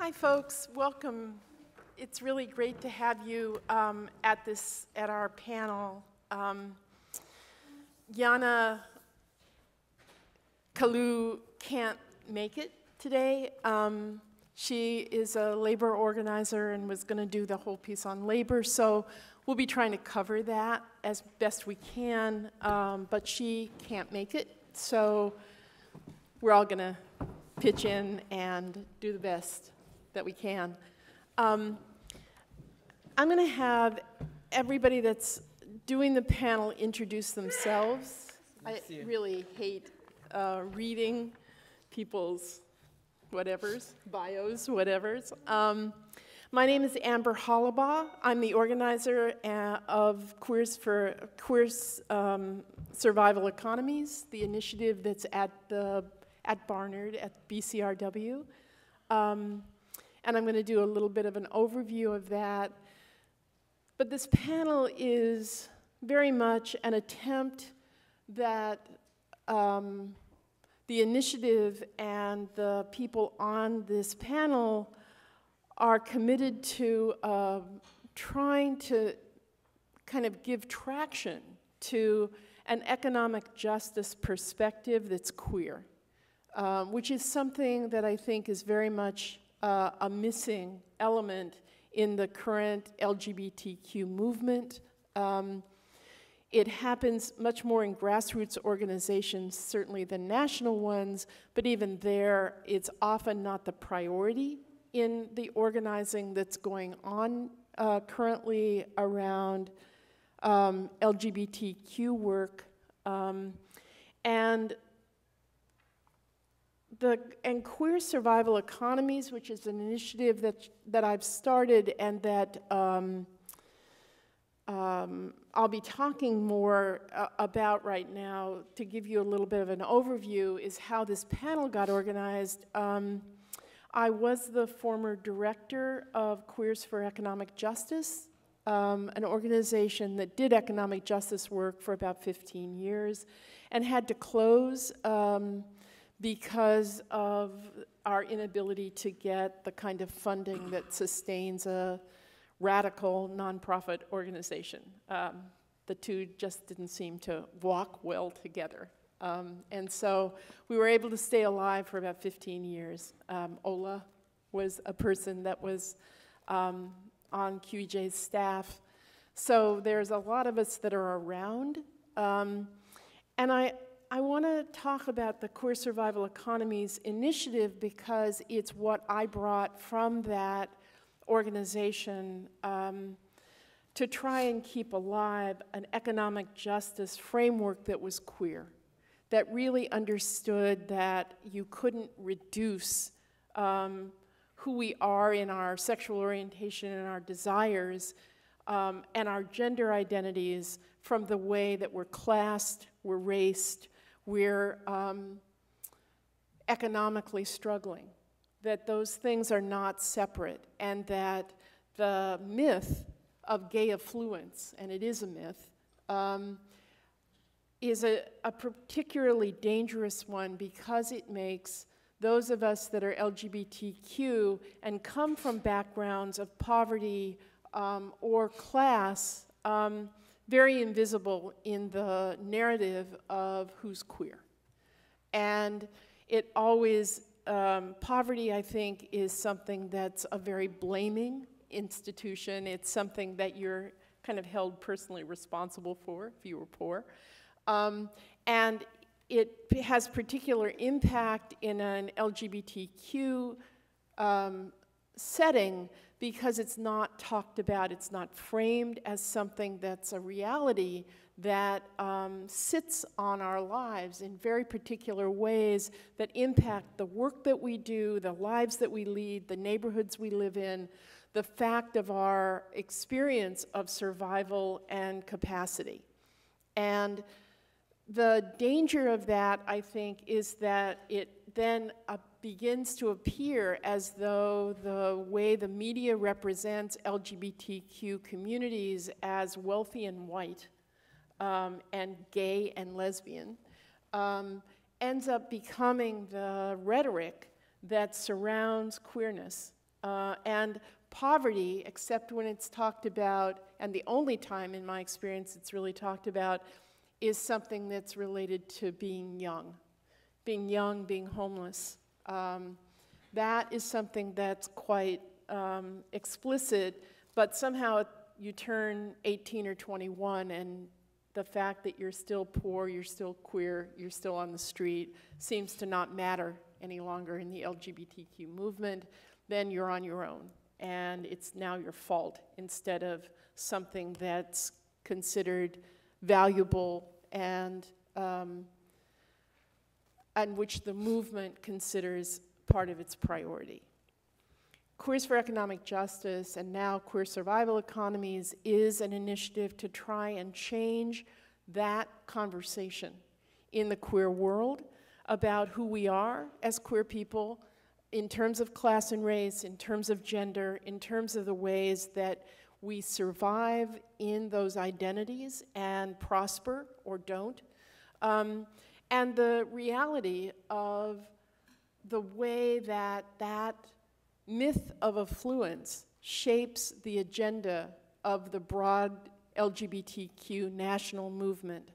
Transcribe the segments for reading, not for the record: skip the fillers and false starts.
Hi, folks. Welcome. It's really great to have you at our panel. Yana Kalu can't make it today. She is a labor organizer and was going to do the whole piece on labor, so we'll be trying to cover that as best we can, but she can't make it, so we're all going to pitch in and do the best that we can. I'm going to have everybody that's doing the panel introduce themselves. I really hate reading people's whatevers, bios, whatevers. My name is Amber Hollibaugh. I'm the organizer of Queers Survival Economies, the initiative that's at Barnard at BCRW. And I'm going to do a little bit of an overview of that. But this panel is very much an attempt that the initiative and the people on this panel are committed to trying to kind of give traction to an economic justice perspective that's queer, which is something that I think is very much a missing element in the current LGBTQ movement. It happens much more in grassroots organizations, certainly than national ones, but even there, it's often not the priority in the organizing that's going on currently around LGBTQ work. And Queer Survival Economies, which is an initiative that I've started and that I'll be talking more about right now to give you a little bit of an overview, is how this panel got organized. I was the former director of Queers for Economic Justice, an organization that did economic justice work for about 15 years and had to close because of our inability to get the kind of funding that sustains a radical nonprofit organization. The two just didn't seem to walk well together. And so we were able to stay alive for about 15 years. Ola was a person that was on QEJ's staff. So there's a lot of us that are around. And I want to talk about the Queer Survival Economies initiative because it's what I brought from that organization to try and keep alive an economic justice framework that was queer, that really understood that you couldn't reduce who we are in our sexual orientation and our desires and our gender identities from the way that we're classed, we're raced, we're economically struggling, that those things are not separate, and that the myth of gay affluence, and it is a myth, is a particularly dangerous one because it makes those of us that are LGBTQ and come from backgrounds of poverty or class very invisible in the narrative of who's queer. And it always, poverty, I think, is something that's a very blaming institution. It's something that you're kind of held personally responsible for if you were poor. And it has particular impact in an LGBTQ setting because it's not talked about, it's not framed as something that's a reality that sits on our lives in very particular ways that impact the work that we do, the lives that we lead, the neighborhoods we live in, the fact of our experience of survival and capacity. And the danger of that, I think, is that it then begins to appear as though the way the media represents LGBTQ communities as wealthy and white and gay and lesbian ends up becoming the rhetoric that surrounds queerness And poverty, except when it's talked about, and the only time in my experience it's really talked about, is something that's related to being young, being homeless. That is something that's quite explicit, but somehow you turn 18 or 21 and the fact that you're still poor, you're still queer, you're still on the street seems to not matter any longer in the LGBTQ movement. Then you're on your own, and it's now your fault instead of something that's considered valuable and which the movement considers part of its priority. Queers for Economic Justice, and now Queer Survival Economies, is an initiative to try and change that conversation in the queer world about who we are as queer people in terms of class and race, in terms of gender, in terms of the ways that we survive in those identities and prosper or don't, and the reality of the way that that myth of affluence shapes the agenda of the broad LGBTQ national movement,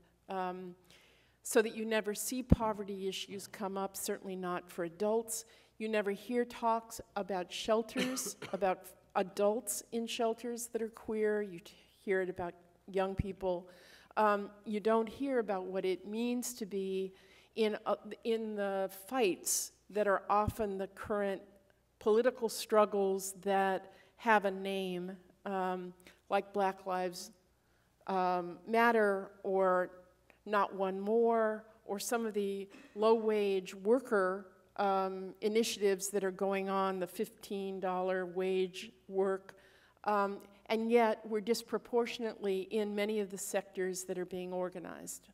so that you never see poverty issues come up, certainly not for adults. You never hear talks about shelters, about adults in shelters that are queer. You hear it about young people. You don't hear about what it means to be in the fights that are often the current political struggles that have a name, like Black Lives Matter, or Not One More, or some of the low-wage worker initiatives that are going on, the $15 wage work, and yet we're disproportionately in many of the sectors that are being organized,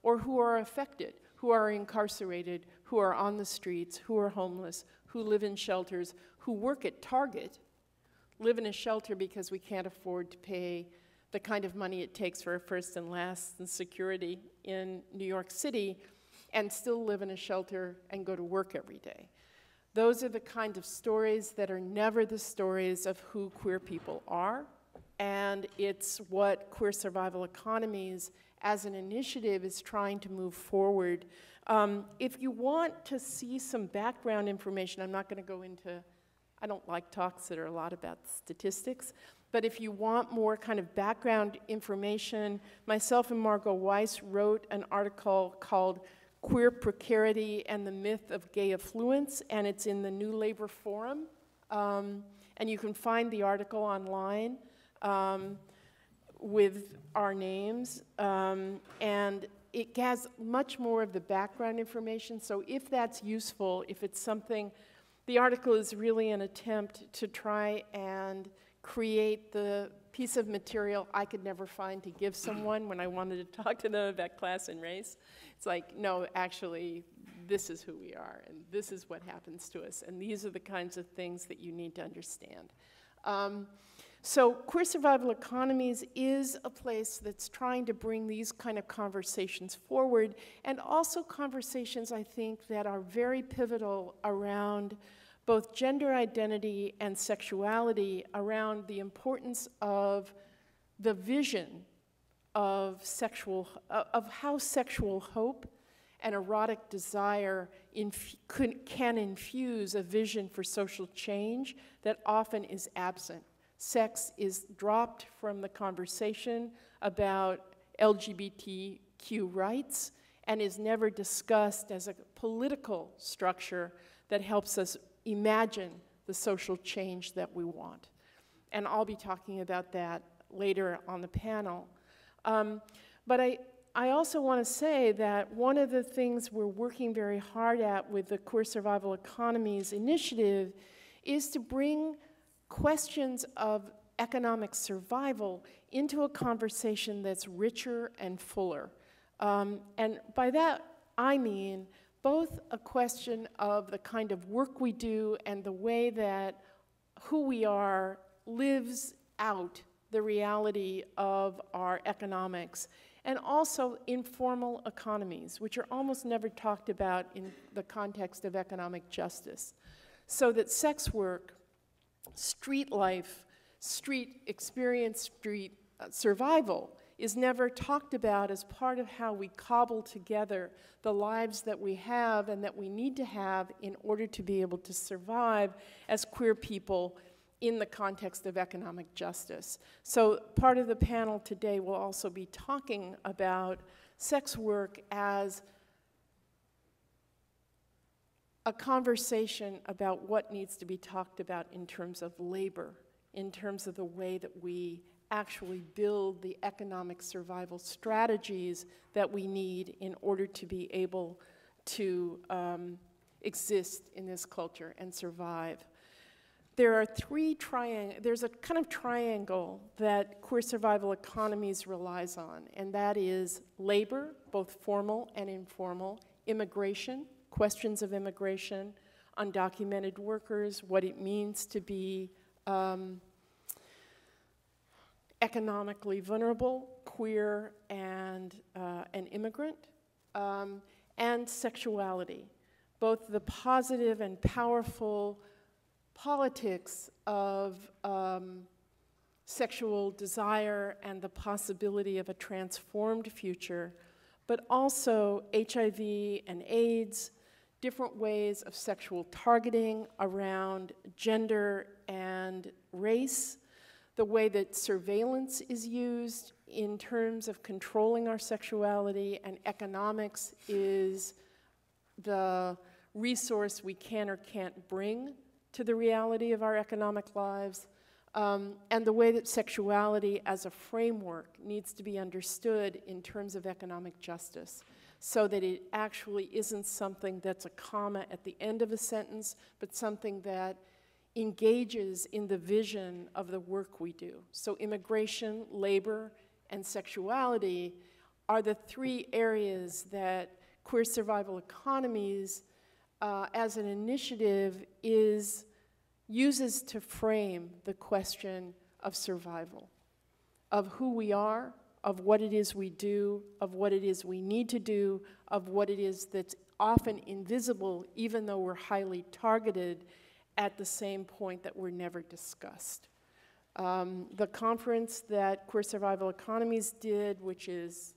or who are affected, who are incarcerated, who are on the streets, who are homeless, who live in shelters, who work at Target, live in a shelter because we can't afford to pay the kind of money it takes for a first and last and security in New York City, and still live in a shelter and go to work every day. Those are the kind of stories that are never the stories of who queer people are, and it's what Queer Survival Economies as an initiative is trying to move forward. If you want to see some background information, I'm not going to go into, I don't like talks that are a lot about statistics, but if you want more kind of background information, myself and Margot Weiss wrote an article called Queer Precarity and the Myth of Gay Affluence, and it's in the New Labor Forum, and you can find the article online with our names, and it has much more of the background information, so if that's useful, if it's something, the article is really an attempt to try and create the piece of material I could never find to give someone when I wanted to talk to them about class and race. It's like, no, actually, this is who we are, and this is what happens to us, and these are the kinds of things that you need to understand. So Queer Survival Economies is a place that's trying to bring these kind of conversations forward, and also conversations, I think, that are very pivotal around both gender identity and sexuality, around the importance of the vision of how sexual hope and erotic desire can infuse a vision for social change that often is absent. Sex is dropped from the conversation about LGBTQ rights and is never discussed as a political structure that helps us imagine the social change that we want. And I'll be talking about that later on the panel. But I also want to say that one of the things we're working very hard at with the Queer Survival Economies initiative is to bring questions of economic survival into a conversation that's richer and fuller. And by that, I mean both a question of the kind of work we do and the way that who we are lives out the reality of our economics, and also informal economies, which are almost never talked about in the context of economic justice. So that sex work street life, street experience, street survival is never talked about as part of how we cobble together the lives that we have and that we need to have in order to be able to survive as queer people in the context of economic justice. So part of the panel today will also be talking about sex work as a conversation about what needs to be talked about in terms of labor, in terms of the way that we actually build the economic survival strategies that we need in order to be able to exist in this culture and survive. There are there's a kind of triangle that queer survival economies relies on, and that is labor, both formal and informal, immigration, questions of immigration, undocumented workers, what it means to be economically vulnerable, queer, and an immigrant, and sexuality, both the positive and powerful politics of sexual desire and the possibility of a transformed future, but also HIV and AIDS, different ways of sexual targeting around gender and race, the way that surveillance is used in terms of controlling our sexuality, and economics is the resource we can or can't bring to the reality of our economic lives, and the way that sexuality as a framework needs to be understood in terms of economic justice, so that it actually isn't something that's a comma at the end of a sentence, but something that engages in the vision of the work we do. So immigration, labor, and sexuality are the three areas that Queer Survival Economies as an initiative uses to frame the question of survival, of who we are, of what it is we do, of what it is we need to do, of what it is that's often invisible, even though we're highly targeted at the same point that we're never discussed. The conference that Queer Survival Economies did, which is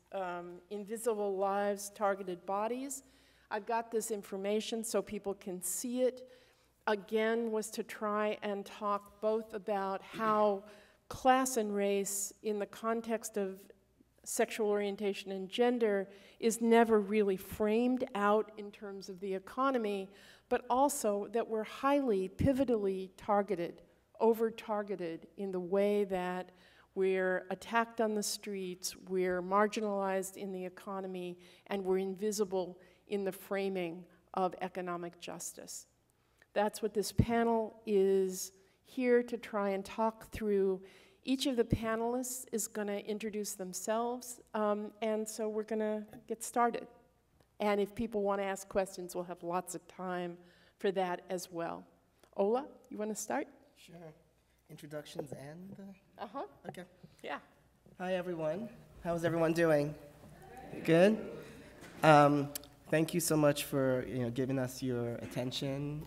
Invisible Lives, Targeted Bodies, I've got this information so people can see it, again, was to try and talk both about how class and race in the context of sexual orientation and gender is never really framed out in terms of the economy, but also that we're highly, pivotally targeted, over-targeted in the way that we're attacked on the streets, we're marginalized in the economy, and we're invisible in the framing of economic justice. That's what this panel is here to try and talk through. Each of the panelists is going to introduce themselves, and so we're going to get started. And if people want to ask questions, we'll have lots of time for that as well. Ola, you want to start? Sure. Introductions and? Uh-huh. Okay. Yeah. Hi, everyone. How's everyone doing? Good? Thank you so much for giving us your attention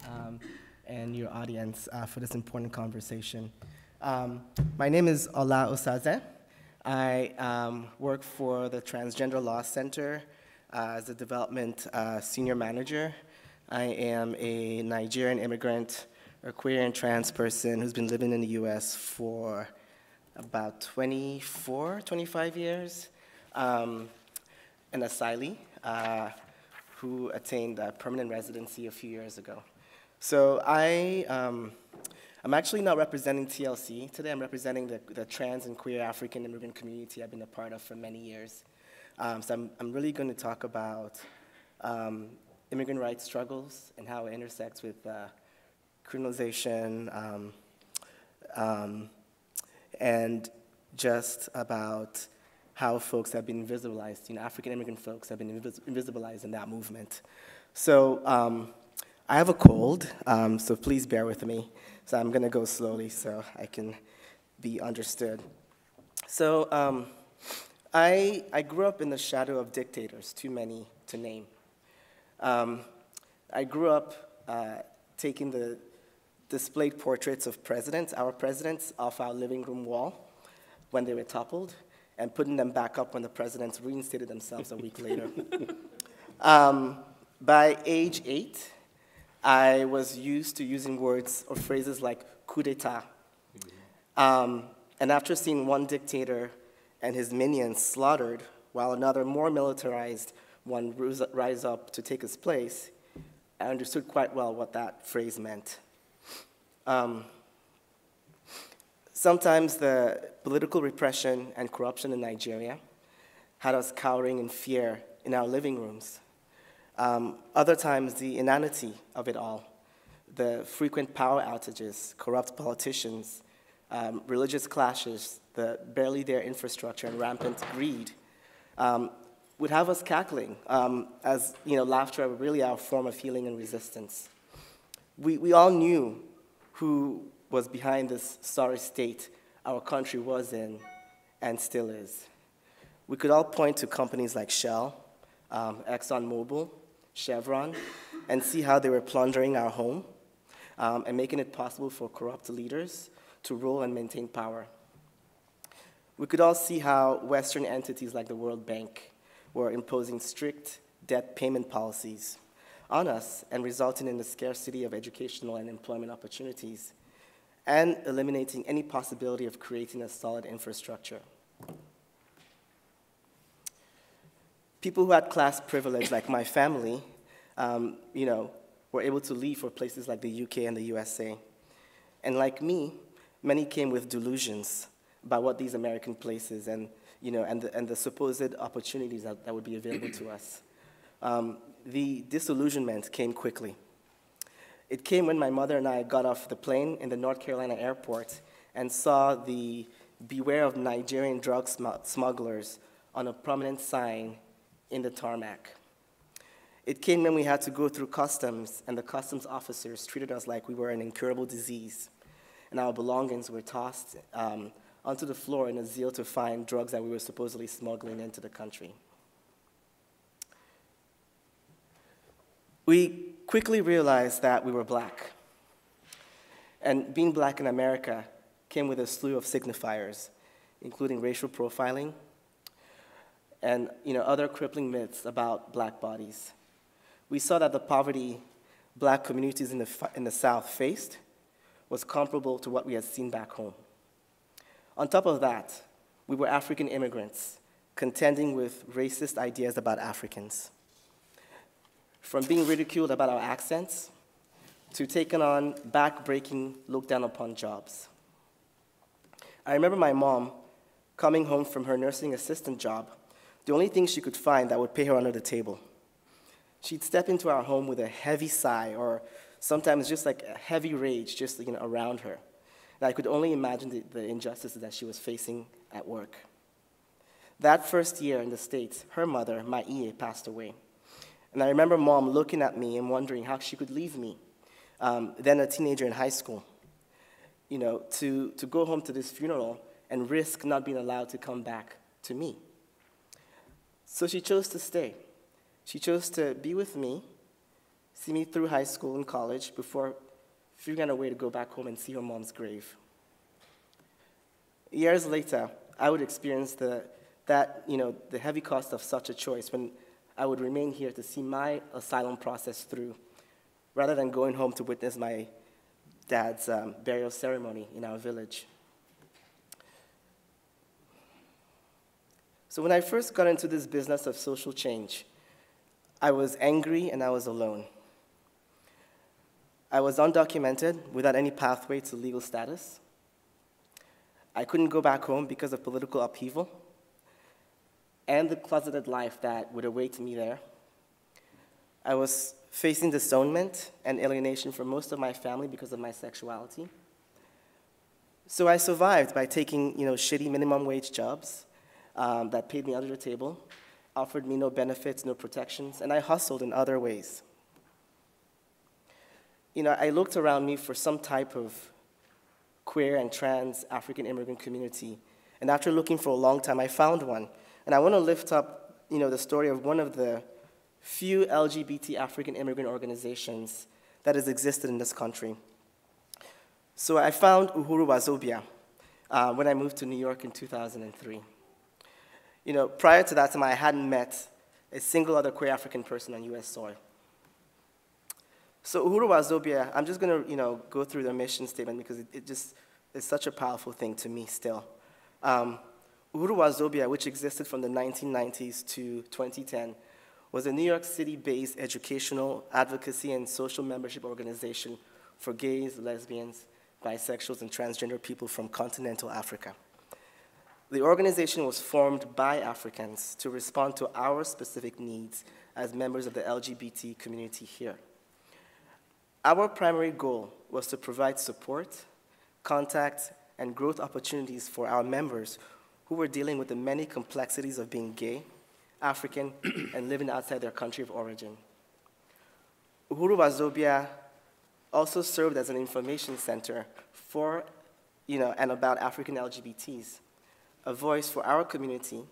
and your audience for this important conversation. My name is Ola Osaze. I work for the Transgender Law Center as a development senior manager. I am a Nigerian immigrant, a queer and trans person who's been living in the US for about 25 years, an asylee who attained permanent residency a few years ago. So I'm actually not representing TLC today. I'm representing the trans and queer African immigrant community I've been a part of for many years. So I'm really going to talk about immigrant rights struggles and how it intersects with criminalization and just about how folks have been invisibilized, African immigrant folks have been invisibilized in that movement. So I have a cold, so please bear with me. So I'm gonna go slowly so I can be understood. So I grew up in the shadow of dictators, too many to name. I grew up taking displayed portraits of presidents, our presidents, off our living room wall when they were toppled, and putting them back up when the presidents reinstated themselves a week later. By age 8, I was used to using words or phrases like coup d'etat. And after seeing one dictator and his minions slaughtered, while another more militarized one rise up to take his place, I understood quite well what that phrase meant. Sometimes the political repression and corruption in Nigeria had us cowering in fear in our living rooms. Other times, the inanity of it all, the frequent power outages, corrupt politicians, religious clashes, the barely there infrastructure, and rampant greed would have us cackling, as laughter was really our form of healing and resistance. We all knew who was behind this sorry state our country was in and still is. We could all point to companies like Shell, ExxonMobil, Chevron, and see how they were plundering our home and making it possible for corrupt leaders to rule and maintain power. We could all see how Western entities like the World Bank were imposing strict debt payment policies on us and resulting in the scarcity of educational and employment opportunities and eliminating any possibility of creating a solid infrastructure. People who had class privilege, like my family, were able to leave for places like the UK and the USA. And like me, many came with delusions about what these American places and the supposed opportunities that would be available to us. The disillusionment came quickly. It came when my mother and I got off the plane in the North Carolina airport and saw the "Beware of Nigerian drug smugglers" on a prominent sign in the tarmac. It came when we had to go through customs, and the customs officers treated us like we were an incurable disease, and our belongings were tossed onto the floor in a zeal to find drugs that we were supposedly smuggling into the country. We quickly realized that we were black. And being black in America came with a slew of signifiers, including racial profiling and other crippling myths about black bodies. We saw that the poverty black communities in the South faced was comparable to what we had seen back home. On top of that, we were African immigrants contending with racist ideas about Africans. From being ridiculed about our accents to taking on back-breaking, looked-down-upon jobs. I remember my mom coming home from her nursing assistant job, the only thing she could find that would pay her under the table. She'd step into our home with a heavy sigh, or sometimes just like a heavy rage just around her. And I could only imagine the injustices that she was facing at work. That first year in the States, her mother, Maiye, passed away. And I remember Mom looking at me and wondering how she could leave me, then a teenager in high school, to go home to this funeral and risk not being allowed to come back to me. So she chose to stay. She chose to be with me, see me through high school and college before figuring out a way to go back home and see her mom's grave. Years later, I would experience the heavy cost of such a choice when I would remain here to see my asylum process through, rather than going home to witness my dad's burial ceremony in our village. So when I first got into this business of social change, I was angry and I was alone. I was undocumented without any pathway to legal status. I couldn't go back home because of political upheaval and the closeted life that would await me there. I was facing disownment and alienation from most of my family because of my sexuality. So I survived by taking shitty minimum wage jobs that paid me under the table, offered me no benefits, no protections, and I hustled in other ways. I looked around me for some type of queer and trans African immigrant community, and after looking for a long time, I found one. And I want to lift up, the story of one of the few LGBT African immigrant organizations that has existed in this country. So I found Ola Osaze when I moved to New York in 2003. Prior to that time, I hadn't met a single other queer African person on US soil. So Ola Osaze, I'm just going to go through the mission statement because it just is such a powerful thing to me still. Ola Osaze, which existed from the 1990s to 2010, was a New York City-based educational, advocacy, and social membership organization for gays, lesbians, bisexuals, and transgender people from continental Africa. The organization was formed by Africans to respond to our specific needs as members of the LGBT community here. Our primary goal was to provide support, contact, and growth opportunities for our members who were dealing with the many complexities of being gay, African, and living outside their country of origin. Ola Osaze also served as an information center for, and about African LGBTs, a voice for our community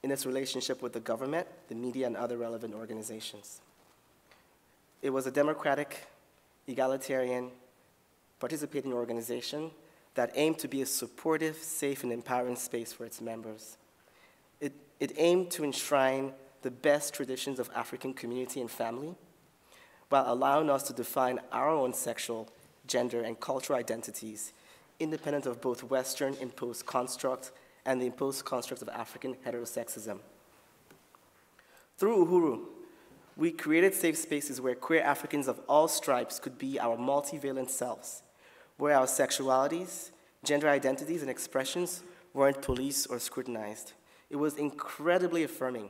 in its relationship with the government, the media, and other relevant organizations. It was a democratic, egalitarian, participating organization that aimed to be a supportive, safe, and empowering space for its members. It aimed to enshrine the best traditions of African community and family, while allowing us to define our own sexual, gender, and cultural identities, independent of both Western imposed constructs and the imposed constructs of African heterosexism. Through Uhuru, we created safe spaces where queer Africans of all stripes could be our multivalent selves, where our sexualities, gender identities, and expressions weren't policed or scrutinized. It was incredibly affirming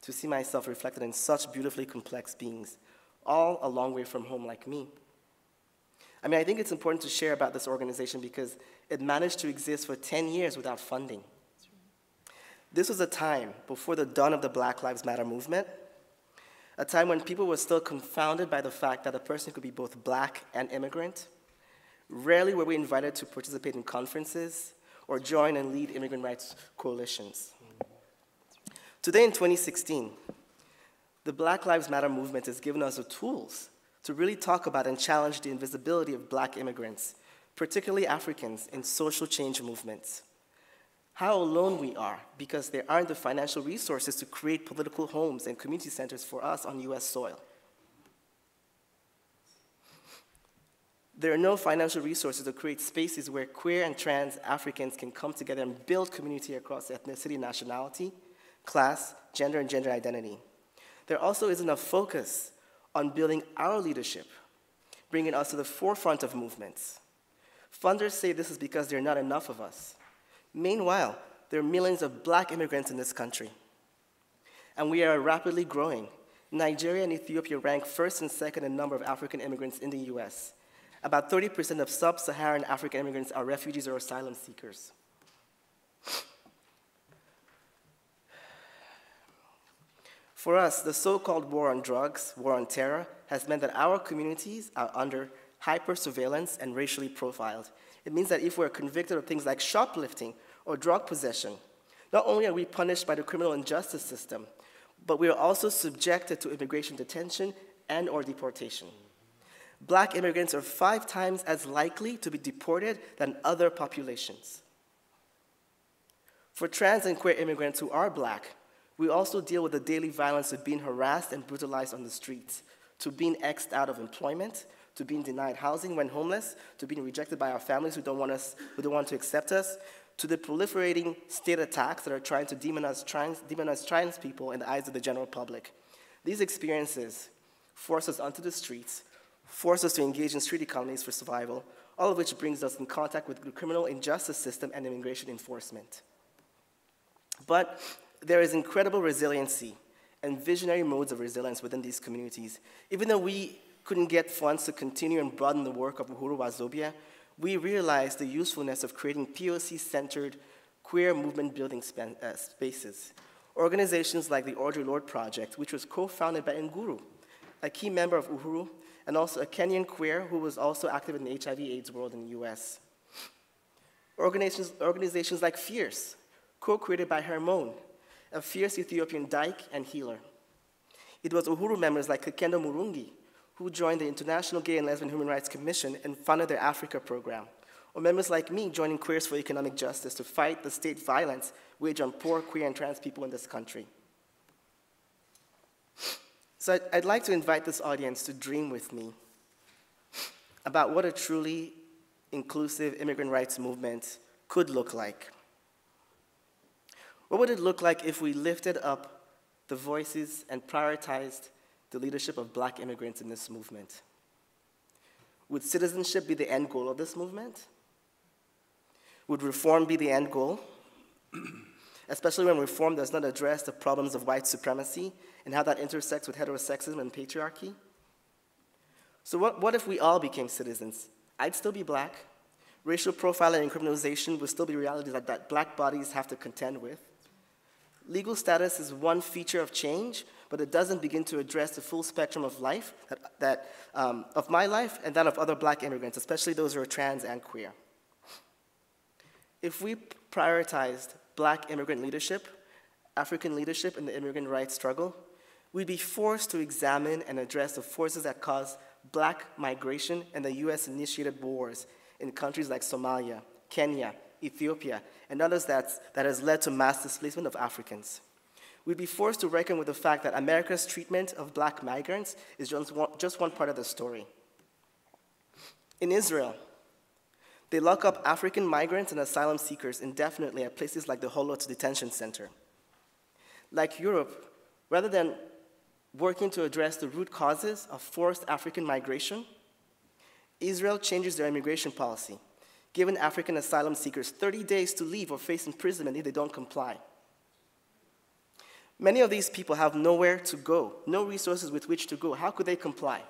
to see myself reflected in such beautifully complex beings, all a long way from home like me. I think it's important to share about this organization because it managed to exist for 10 years without funding. This was a time before the dawn of the Black Lives Matter movement, a time when people were still confounded by the fact that a person could be both Black and immigrant. Rarely were we invited to participate in conferences or join and lead immigrant rights coalitions. Today in 2016, the Black Lives Matter movement has given us the tools to really talk about and challenge the invisibility of Black immigrants, particularly Africans, in social change movements. How alone we are because there aren't the financial resources to create political homes and community centers for us on US soil. There are no financial resources to create spaces where queer and trans Africans can come together and build community across ethnicity, nationality, class, gender, and gender identity. There also isn't a focus on building our leadership, bringing us to the forefront of movements. Funders say this is because there are not enough of us. Meanwhile, there are millions of Black immigrants in this country, and we are rapidly growing. Nigeria and Ethiopia rank first and second in number of African immigrants in the US. About 30% of sub-Saharan African immigrants are refugees or asylum seekers. For us, the so-called war on drugs, war on terror, has meant that our communities are under hyper-surveillance and racially profiled. It means that if we're convicted of things like shoplifting or drug possession, not only are we punished by the criminal injustice system, but we are also subjected to immigration detention and or deportation. Black immigrants are 5 times as likely to be deported than other populations. For trans and queer immigrants who are Black, we also deal with the daily violence of being harassed and brutalized on the streets, to being X'd out of employment, to being denied housing when homeless, to being rejected by our families who don't want to accept us, to the proliferating state attacks that are trying to demonize trans people in the eyes of the general public. These experiences force us onto the streets, force us to engage in street economies for survival, all of which brings us in contact with the criminal injustice system and immigration enforcement. But there is incredible resiliency and visionary modes of resilience within these communities. Even though we couldn't get funds to continue and broaden the work of Ola Osaze, we realized the usefulness of creating POC-centered queer movement building spaces. Organizations like the Audre Lorde Project, which was co-founded by Nguru, a key member of Uhuru, and also a Kenyan queer who was also active in the HIV/AIDS world in the US. Organizations like Fierce, co-created by Hermone, a fierce Ethiopian dyke and healer. It was Uhuru members like Kekendo Murungi who joined the International Gay and Lesbian Human Rights Commission and funded their Africa program, or members like me joining Queers for Economic Justice to fight the state violence waged on poor, queer, and trans people in this country. So I'd like to invite this audience to dream with me about what a truly inclusive immigrant rights movement could look like. What would it look like if we lifted up the voices and prioritized the leadership of Black immigrants in this movement? Would citizenship be the end goal of this movement? Would reform be the end goal? Especially when reform does not address the problems of white supremacy and how that intersects with heterosexism and patriarchy? So what if we all became citizens? I'd still be Black. Racial profiling and criminalization would still be realities that Black bodies have to contend with. Legal status is one feature of change, but it doesn't begin to address the full spectrum of life, of my life and that of other Black immigrants, especially those who are trans and queer. If we prioritized Black immigrant leadership, African leadership in the immigrant rights struggle, we'd be forced to examine and address the forces that cause Black migration and the US-initiated wars in countries like Somalia, Kenya, Ethiopia, and others that has led to mass displacement of Africans. We'd be forced to reckon with the fact that America's treatment of Black migrants is just one part of the story. In Israel, they lock up African migrants and asylum seekers indefinitely at places like the Holot Detention Center. Like Europe, rather than working to address the root causes of forced African migration, Israel changes their immigration policy, giving African asylum seekers 30 days to leave or face imprisonment if they don't comply. Many of these people have nowhere to go, no resources with which to go. How could they comply?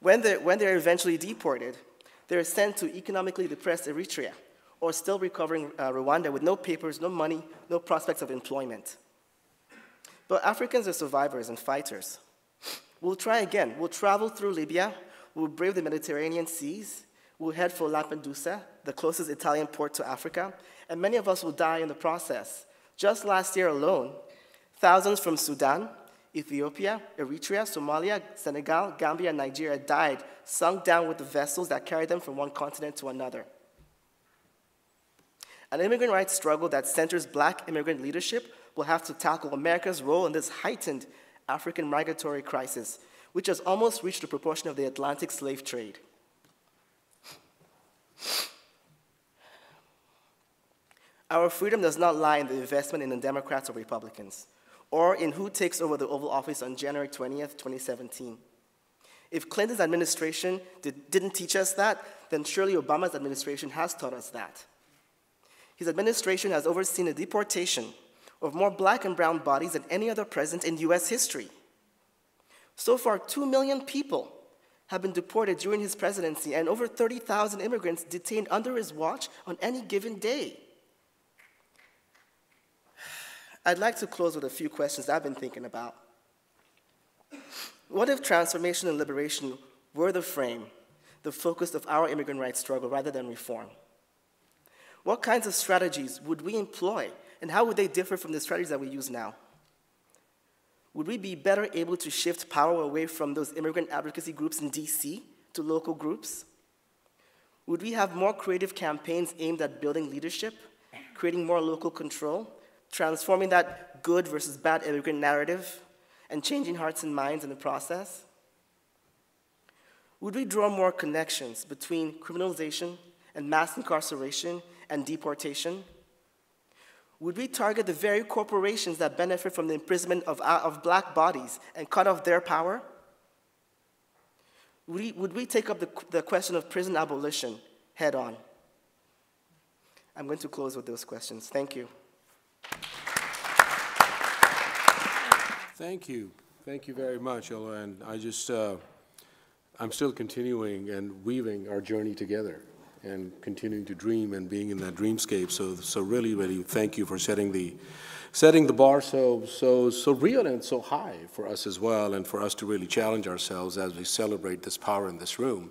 When they're eventually deported, they're sent to economically depressed Eritrea, or still recovering Rwanda with no papers, no money, no prospects of employment. But Africans are survivors and fighters. We'll try again. We'll travel through Libya, we'll brave the Mediterranean seas, we'll head for Lampedusa, the closest Italian port to Africa, and many of us will die in the process. Just last year alone, thousands from Sudan, Ethiopia, Eritrea, Somalia, Senegal, Gambia, and Nigeria died, sunk down with the vessels that carried them from one continent to another. An immigrant rights struggle that centers Black immigrant leadership will have to tackle America's role in this heightened African migratory crisis, which has almost reached the proportion of the Atlantic slave trade. Our freedom does not lie in the investment in the Democrats or Republicans, or in who takes over the Oval Office on January 20th, 2017. If Clinton's administration didn't teach us that, then surely Obama's administration has taught us that. His administration has overseen the deportation of more Black and brown bodies than any other president in US history. So far, 2 million people have been deported during his presidency and over 30,000 immigrants detained under his watch on any given day. I'd like to close with a few questions I've been thinking about. What if transformation and liberation were the frame, the focus of our immigrant rights struggle rather than reform? What kinds of strategies would we employ, and how would they differ from the strategies that we use now? Would we be better able to shift power away from those immigrant advocacy groups in DC to local groups? Would we have more creative campaigns aimed at building leadership, creating more local control, transforming that good versus bad immigrant narrative, and changing hearts and minds in the process? Would we draw more connections between criminalization and mass incarceration and deportation? Would we target the very corporations that benefit from the imprisonment of Black bodies and cut off their power? Would we take up the question of prison abolition head on? I'm going to close with those questions. Thank you. Thank you. Thank you very much, Ola. And I'm still continuing and weaving our journey together and continuing to dream and being in that dreamscape. So really, really thank you for setting the bar so real and so high for us as well, and for us to really challenge ourselves as we celebrate this power in this room.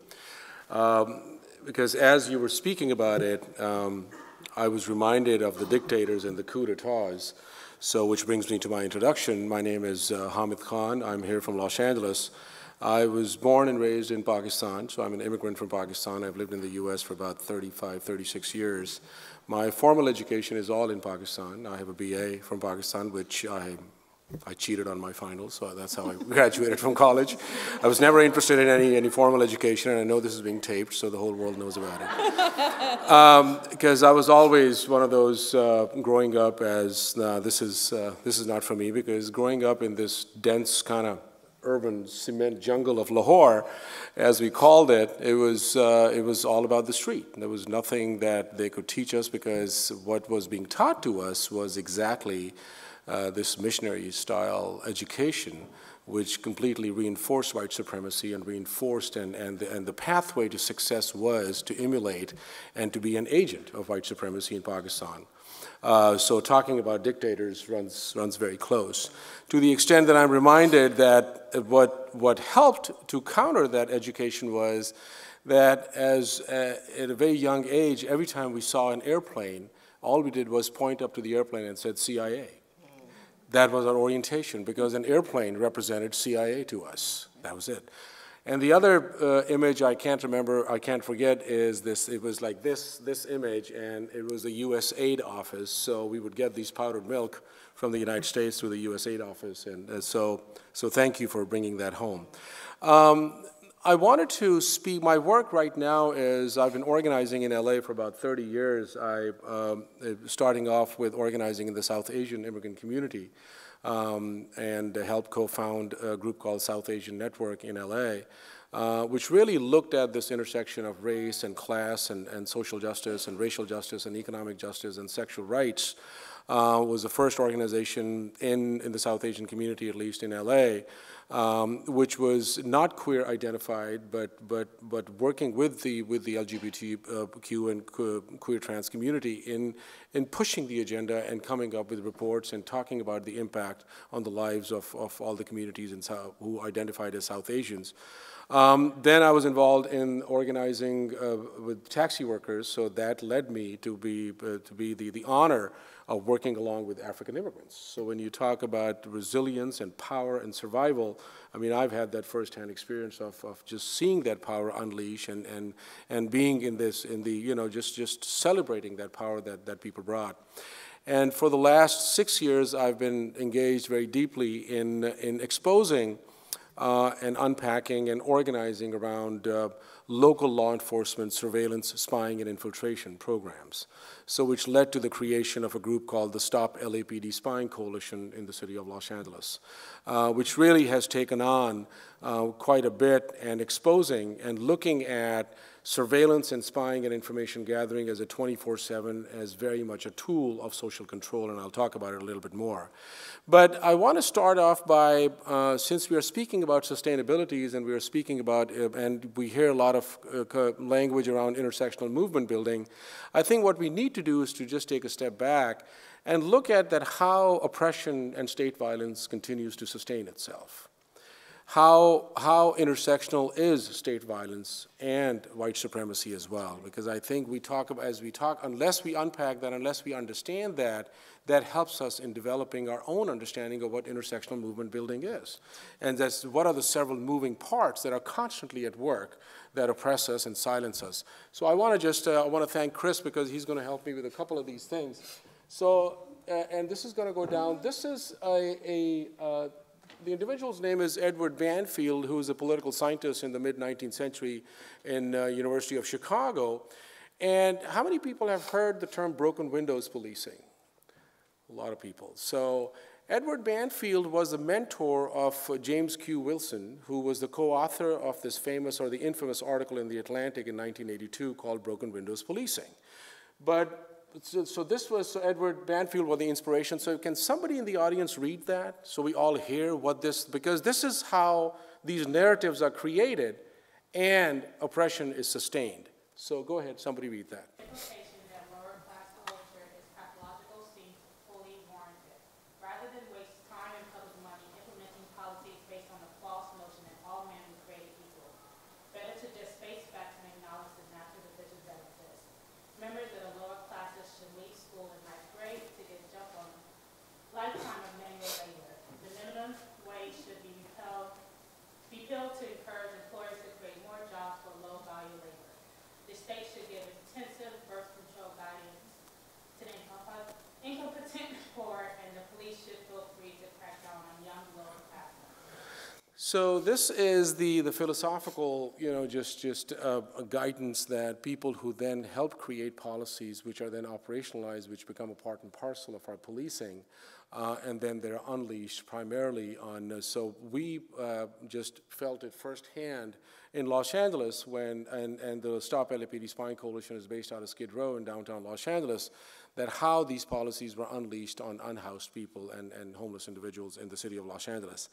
Because as you were speaking about it, I was reminded of the dictators and the coup d'etats. So which brings me to my introduction. My name is Hamid Khan. I'm here from Los Angeles. I was born and raised in Pakistan, so I'm an immigrant from Pakistan. I've lived in the US for about 35, 36 years. My formal education is all in Pakistan. I have a BA from Pakistan, which I cheated on my finals, so that's how I graduated from college. I was never interested in any formal education, and I know this is being taped, so the whole world knows about it. Because I was always one of those growing up as, this is not for me, because growing up in this dense kind of urban cement jungle of Lahore, as we called it, it was all about the street. There was nothing that they could teach us, because what was being taught to us was exactly this missionary-style education, which completely reinforced white supremacy and reinforced, and the pathway to success was to emulate and to be an agent of white supremacy in Pakistan. So talking about dictators runs very close. To the extent that I'm reminded that what helped to counter that education was that at a very young age, every time we saw an airplane, all we did was point up to the airplane and said CIA. That was our orientation, because an airplane represented CIA to us. That was it. And the other image I can't forget is this. It was like this image, and it was the US Aid office. So we would get these powdered milk from the United States through the US Aid office. And so thank you for bringing that home. I wanted to speak, my work right now is, I've been organizing in LA for about 30 years. Starting off with organizing in the South Asian immigrant community, and helped co-found a group called South Asian Network in LA, which really looked at this intersection of race and class and social justice and racial justice and economic justice and sexual rights. Was the first organization in the South Asian community, at least in LA, which was not queer identified, but working with the LGBTQ and queer trans community in pushing the agenda and coming up with reports and talking about the impact on the lives of all the communities who identified as South Asians. Then I was involved in organizing with taxi workers, so that led me to be the honor of working along with African immigrants. So when you talk about resilience and power and survival, I mean, I've had that firsthand experience of just seeing that power unleash and being just celebrating that power that people brought. And for the last 6 years, I've been engaged very deeply in exposing and unpacking and organizing around local law enforcement surveillance, spying, and infiltration programs. So which led to the creation of a group called the Stop LAPD Spying Coalition in the city of Los Angeles, which really has taken on quite a bit, and exposing and looking at surveillance and spying and information gathering as a 24/7, as very much a tool of social control, and I'll talk about it a little bit more. But I want to start off by, since we are speaking about sustainabilities and we are speaking about, and we hear a lot of language around intersectional movement building, I think what we need to do is to just take a step back and look at that how oppression and state violence continues to sustain itself. How intersectional is state violence and white supremacy as well? Because I think unless we unpack that, unless we understand that, that helps us in developing our own understanding of what intersectional movement building is. And that's what are the several moving parts that are constantly at work that oppress us and silence us. So I want to thank Chris, because he's going to help me with a couple of these things. So, and this is going to go down. This is the individual's name is Edward Banfield, who was a political scientist in the mid-19th century in University of Chicago. And how many people have heard the term broken windows policing? A lot of people. So Edward Banfield was the mentor of James Q. Wilson, who was the co-author of this famous or the infamous article in The Atlantic in 1982 called Broken Windows Policing. So Edward Banfield was the inspiration. So can somebody in the audience read that so we all hear what because this is how these narratives are created and oppression is sustained. So go ahead, somebody read that. Implication that lower class culture is pathological seems fully warranted. Rather than waste time and public money implementing policies based on the false notion that all men were created equal, better to just face facts and acknowledge the natural divisions that exist. Members of the lower classes should leave school in ninth grade to get a jump on a lifetime of manual labor. The minimum wage should be repealed to So this is the philosophical, just a guidance that people who then help create policies, which are then operationalized, which become a part and parcel of our policing, and then they're unleashed primarily on. So we just felt it firsthand in Los Angeles when, and the Stop LAPD Spying Coalition is based out of Skid Row in downtown Los Angeles, that how these policies were unleashed on unhoused people and homeless individuals in the city of Los Angeles.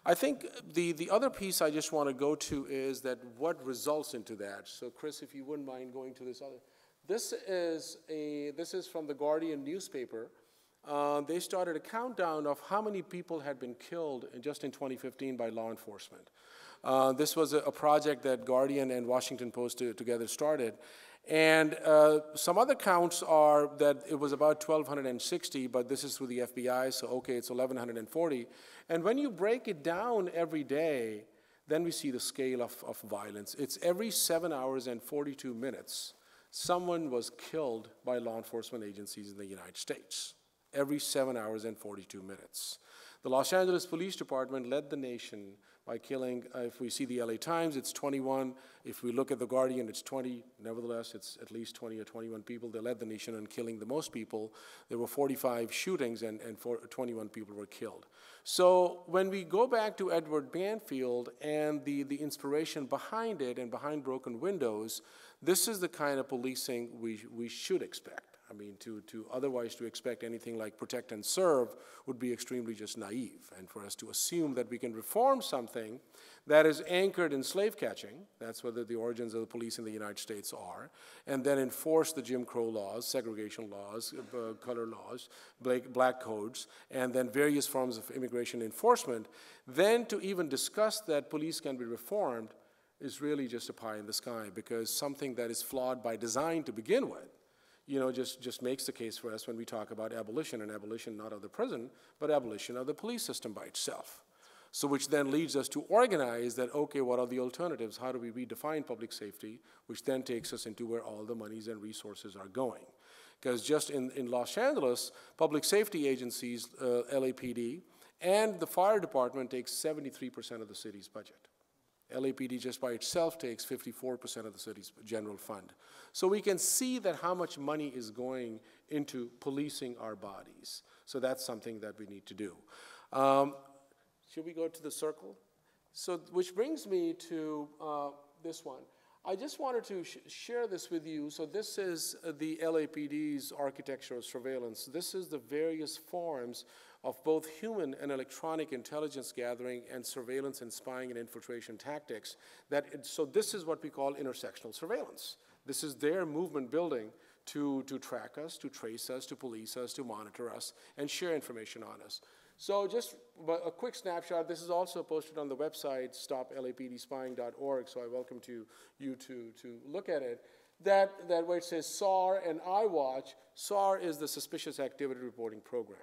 I think the other piece I just want to go to is that what results into that. So Chris, if you wouldn't mind going to this other. This is from the Guardian newspaper. They started a countdown of how many people had been killed just in 2015 by law enforcement. This was a project that Guardian and Washington Post together started. And some other counts are that it was about 1,260, but this is through the FBI, so okay, it's 1,140. And when you break it down every day, then we see the scale of violence. It's every 7 hours and 42 minutes, someone was killed by law enforcement agencies in the United States. Every 7 hours and 42 minutes. The Los Angeles Police Department led the nation by killing, if we see the LA Times, it's 21. If we look at the Guardian, it's 20. Nevertheless, it's at least 20 or 21 people. They led the nation in killing the most people. There were 45 shootings and 21 people were killed. So when we go back to Edward Banfield and the inspiration behind it and behind Broken Windows, this is the kind of policing we should expect. I mean, otherwise to expect anything like protect and serve would be extremely just naive. And for us to assume that we can reform something that is anchored in slave catching, that's what the origins of the police in the United States are, and then enforce the Jim Crow laws, segregation laws, color laws, black codes, and then various forms of immigration enforcement, then to even discuss that police can be reformed is really just a pie in the sky, because something that is flawed by design to begin with, just makes the case for us when we talk about abolition, and abolition not of the prison, but abolition of the police system by itself. So which then leads us to organize that, okay, what are the alternatives? How do we redefine public safety? Which then takes us into where all the monies and resources are going. Because just in Los Angeles, public safety agencies, LAPD, and the fire department takes 73% of the city's budget. LAPD just by itself takes 54% of the city's general fund. So we can see that how much money is going into policing our bodies. So that's something that we need to do. Should we go to the circle? So, which brings me to this one. I just wanted to share this with you. So this is the LAPD's architecture of surveillance. This is the various forms of both human and electronic intelligence gathering and surveillance and spying and infiltration tactics. So this is what we call intersectional surveillance. This is their movement building to track us, to trace us, to police us, to monitor us, and share information on us. So just a quick snapshot. This is also posted on the website, stoplapdspying.org, so I welcome you to look at it. That where it says SAR and iWatch, SAR is the Suspicious Activity Reporting Program.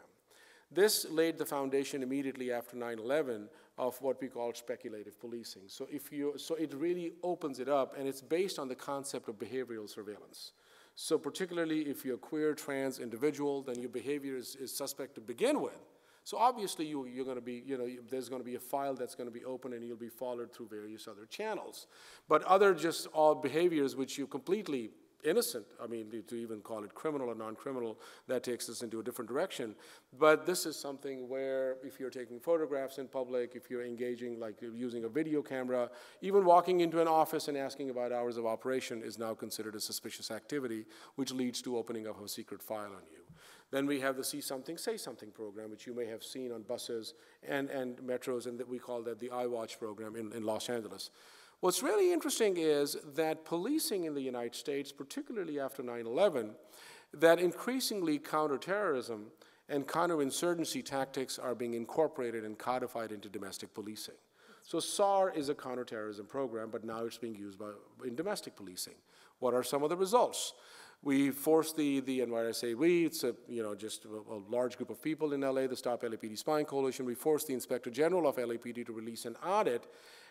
This laid the foundation immediately after 9/11 of what we call speculative policing. So it really opens it up, and it's based on the concept of behavioral surveillance. So particularly if you're a queer, trans individual, then your behavior is suspect to begin with. So obviously you're going to be, there's going to be a file that's going to be open and you'll be followed through various other channels. But other just all behaviors which you completely innocent, I mean, to even call it criminal or non-criminal, that takes us into a different direction. But this is something where if you're taking photographs in public, if you're engaging, like using a video camera, even walking into an office and asking about hours of operation is now considered a suspicious activity, which leads to opening of a secret file on you. Then we have the See Something, Say Something program, which you may have seen on buses and metros, and that we call that the iWatch program in Los Angeles. What's really interesting is that policing in the United States, particularly after 9/11, that increasingly counterterrorism and counterinsurgency tactics are being incorporated and codified into domestic policing. So SAR is a counterterrorism program, but now it's being used in domestic policing. What are some of the results? We forced and when I say we, it's just a large group of people in LA, the Stop LAPD Spying Coalition. We forced the Inspector General of LAPD to release an audit,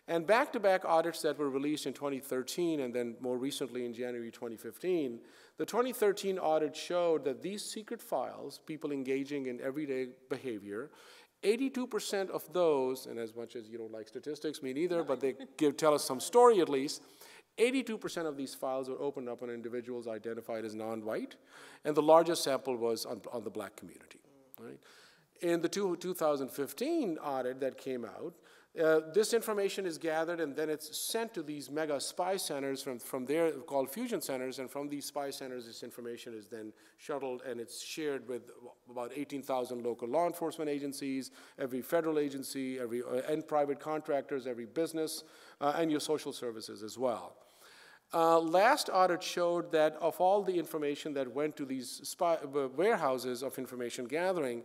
and back-to-back audits that were released in 2013 and then more recently in January 2015. The 2013 audit showed that these secret files, people engaging in everyday behavior, 82% of those, and as much as you don't like statistics, me neither, but they tell us some story at least, 82% of these files were opened up on individuals identified as non-white, and the largest sample was on the black community. Right? In the 2015 audit that came out, this information is gathered and then it's sent to these mega spy centers from there, called fusion centers, and from these spy centers this information is then shuttled and it's shared with about 18,000 local law enforcement agencies, every federal agency, and private contractors, every business, and your social services as well. Last audit showed that of all the information that went to these warehouses of information gathering,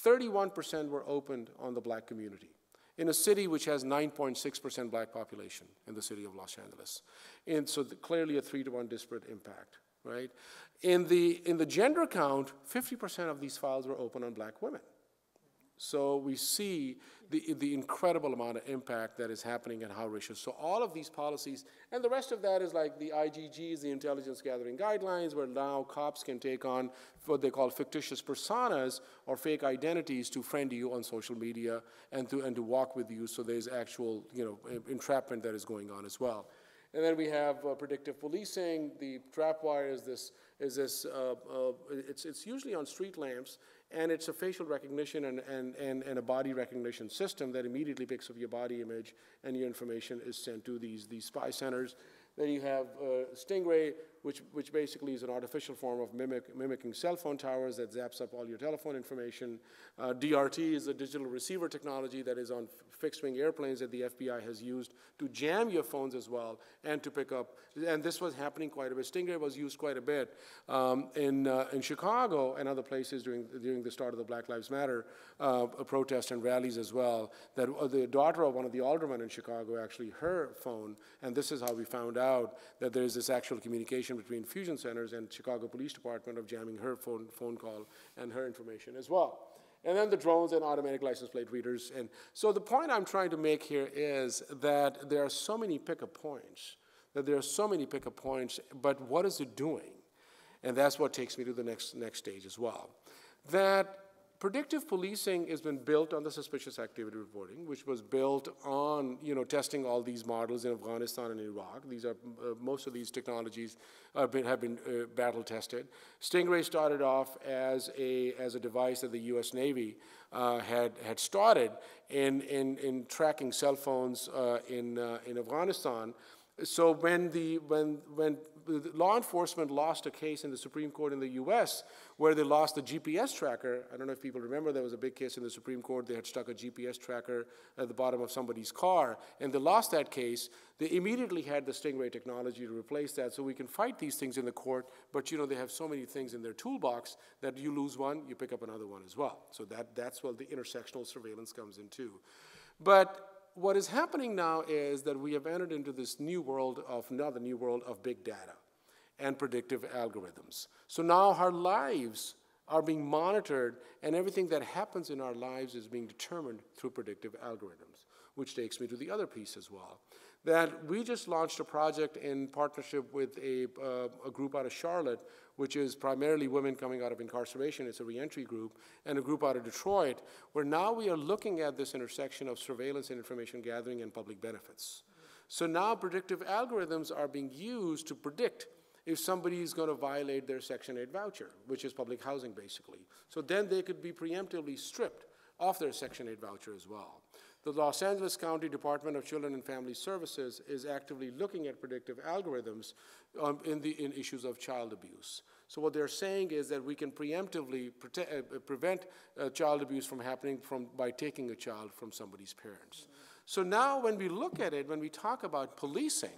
31% were opened on the black community in a city which has 9.6% black population in the city of Los Angeles. And so clearly a 3-to-1 disparate impact, right? In the gender count, 50% of these files were open on black women. So we see the incredible amount of impact that is happening and how racial. So all of these policies, and the rest of that is like the IGGs, the intelligence gathering guidelines, where now cops can take on what they call fictitious personas or fake identities to friend you on social media and to walk with you. So there's actual, entrapment that is going on as well. And then we have predictive policing. The trapwire it's usually on street lamps, and it's a facial recognition and a body recognition system that immediately picks up your body image, and your information is sent to these spy centers. Then you have Stingray, which basically is an artificial form of mimicking cell phone towers that zaps up all your telephone information. DRT is a digital receiver technology that is on fixed-wing airplanes that the FBI has used to jam your phones as well and to pick up. And this was happening quite a bit. Stingray was used quite a bit in Chicago and other places during the start of the Black Lives Matter protest and rallies as well. That the daughter of one of the aldermen in Chicago, actually her phone, and this is how we found out that there is this actual communication between fusion centers and Chicago Police Department of jamming her phone call and her information as well. And then the drones and automatic license plate readers. And so the point I'm trying to make here is that there are so many pickup points, but what is it doing? And that's what takes me to the next stage as well. That predictive policing has been built on the suspicious activity reporting, which was built on testing all these models in Afghanistan and Iraq. These are most of these technologies have been battle tested. Stingray started off as a device that the U.S. Navy had started in tracking cell phones in Afghanistan. So when the law enforcement lost a case in the Supreme Court in the U.S. where they lost the GPS tracker, I don't know if people remember, there was a big case in the Supreme Court. They had stuck a GPS tracker at the bottom of somebody's car, and they lost that case. They immediately had the Stingray technology to replace that, so we can fight these things in the court, but they have so many things in their toolbox that you lose one, you pick up another one as well. So that's where the intersectional surveillance comes in too. But what is happening now is that we have entered into this new world of big data and predictive algorithms. So now our lives are being monitored, and everything that happens in our lives is being determined through predictive algorithms, which takes me to the other piece as well. That we just launched a project in partnership with a group out of Charlotte, which is primarily women coming out of incarceration. It's a reentry group, and a group out of Detroit, where now we are looking at this intersection of surveillance and information gathering and public benefits. So now predictive algorithms are being used to predict if somebody is going to violate their Section 8 voucher, which is public housing basically. So then they could be preemptively stripped of their Section 8 voucher as well. The Los Angeles County Department of Children and Family Services is actively looking at predictive algorithms in issues of child abuse. So what they're saying is that we can preemptively prevent child abuse from happening by taking a child from somebody's parents. So now when we look at it, when we talk about policing,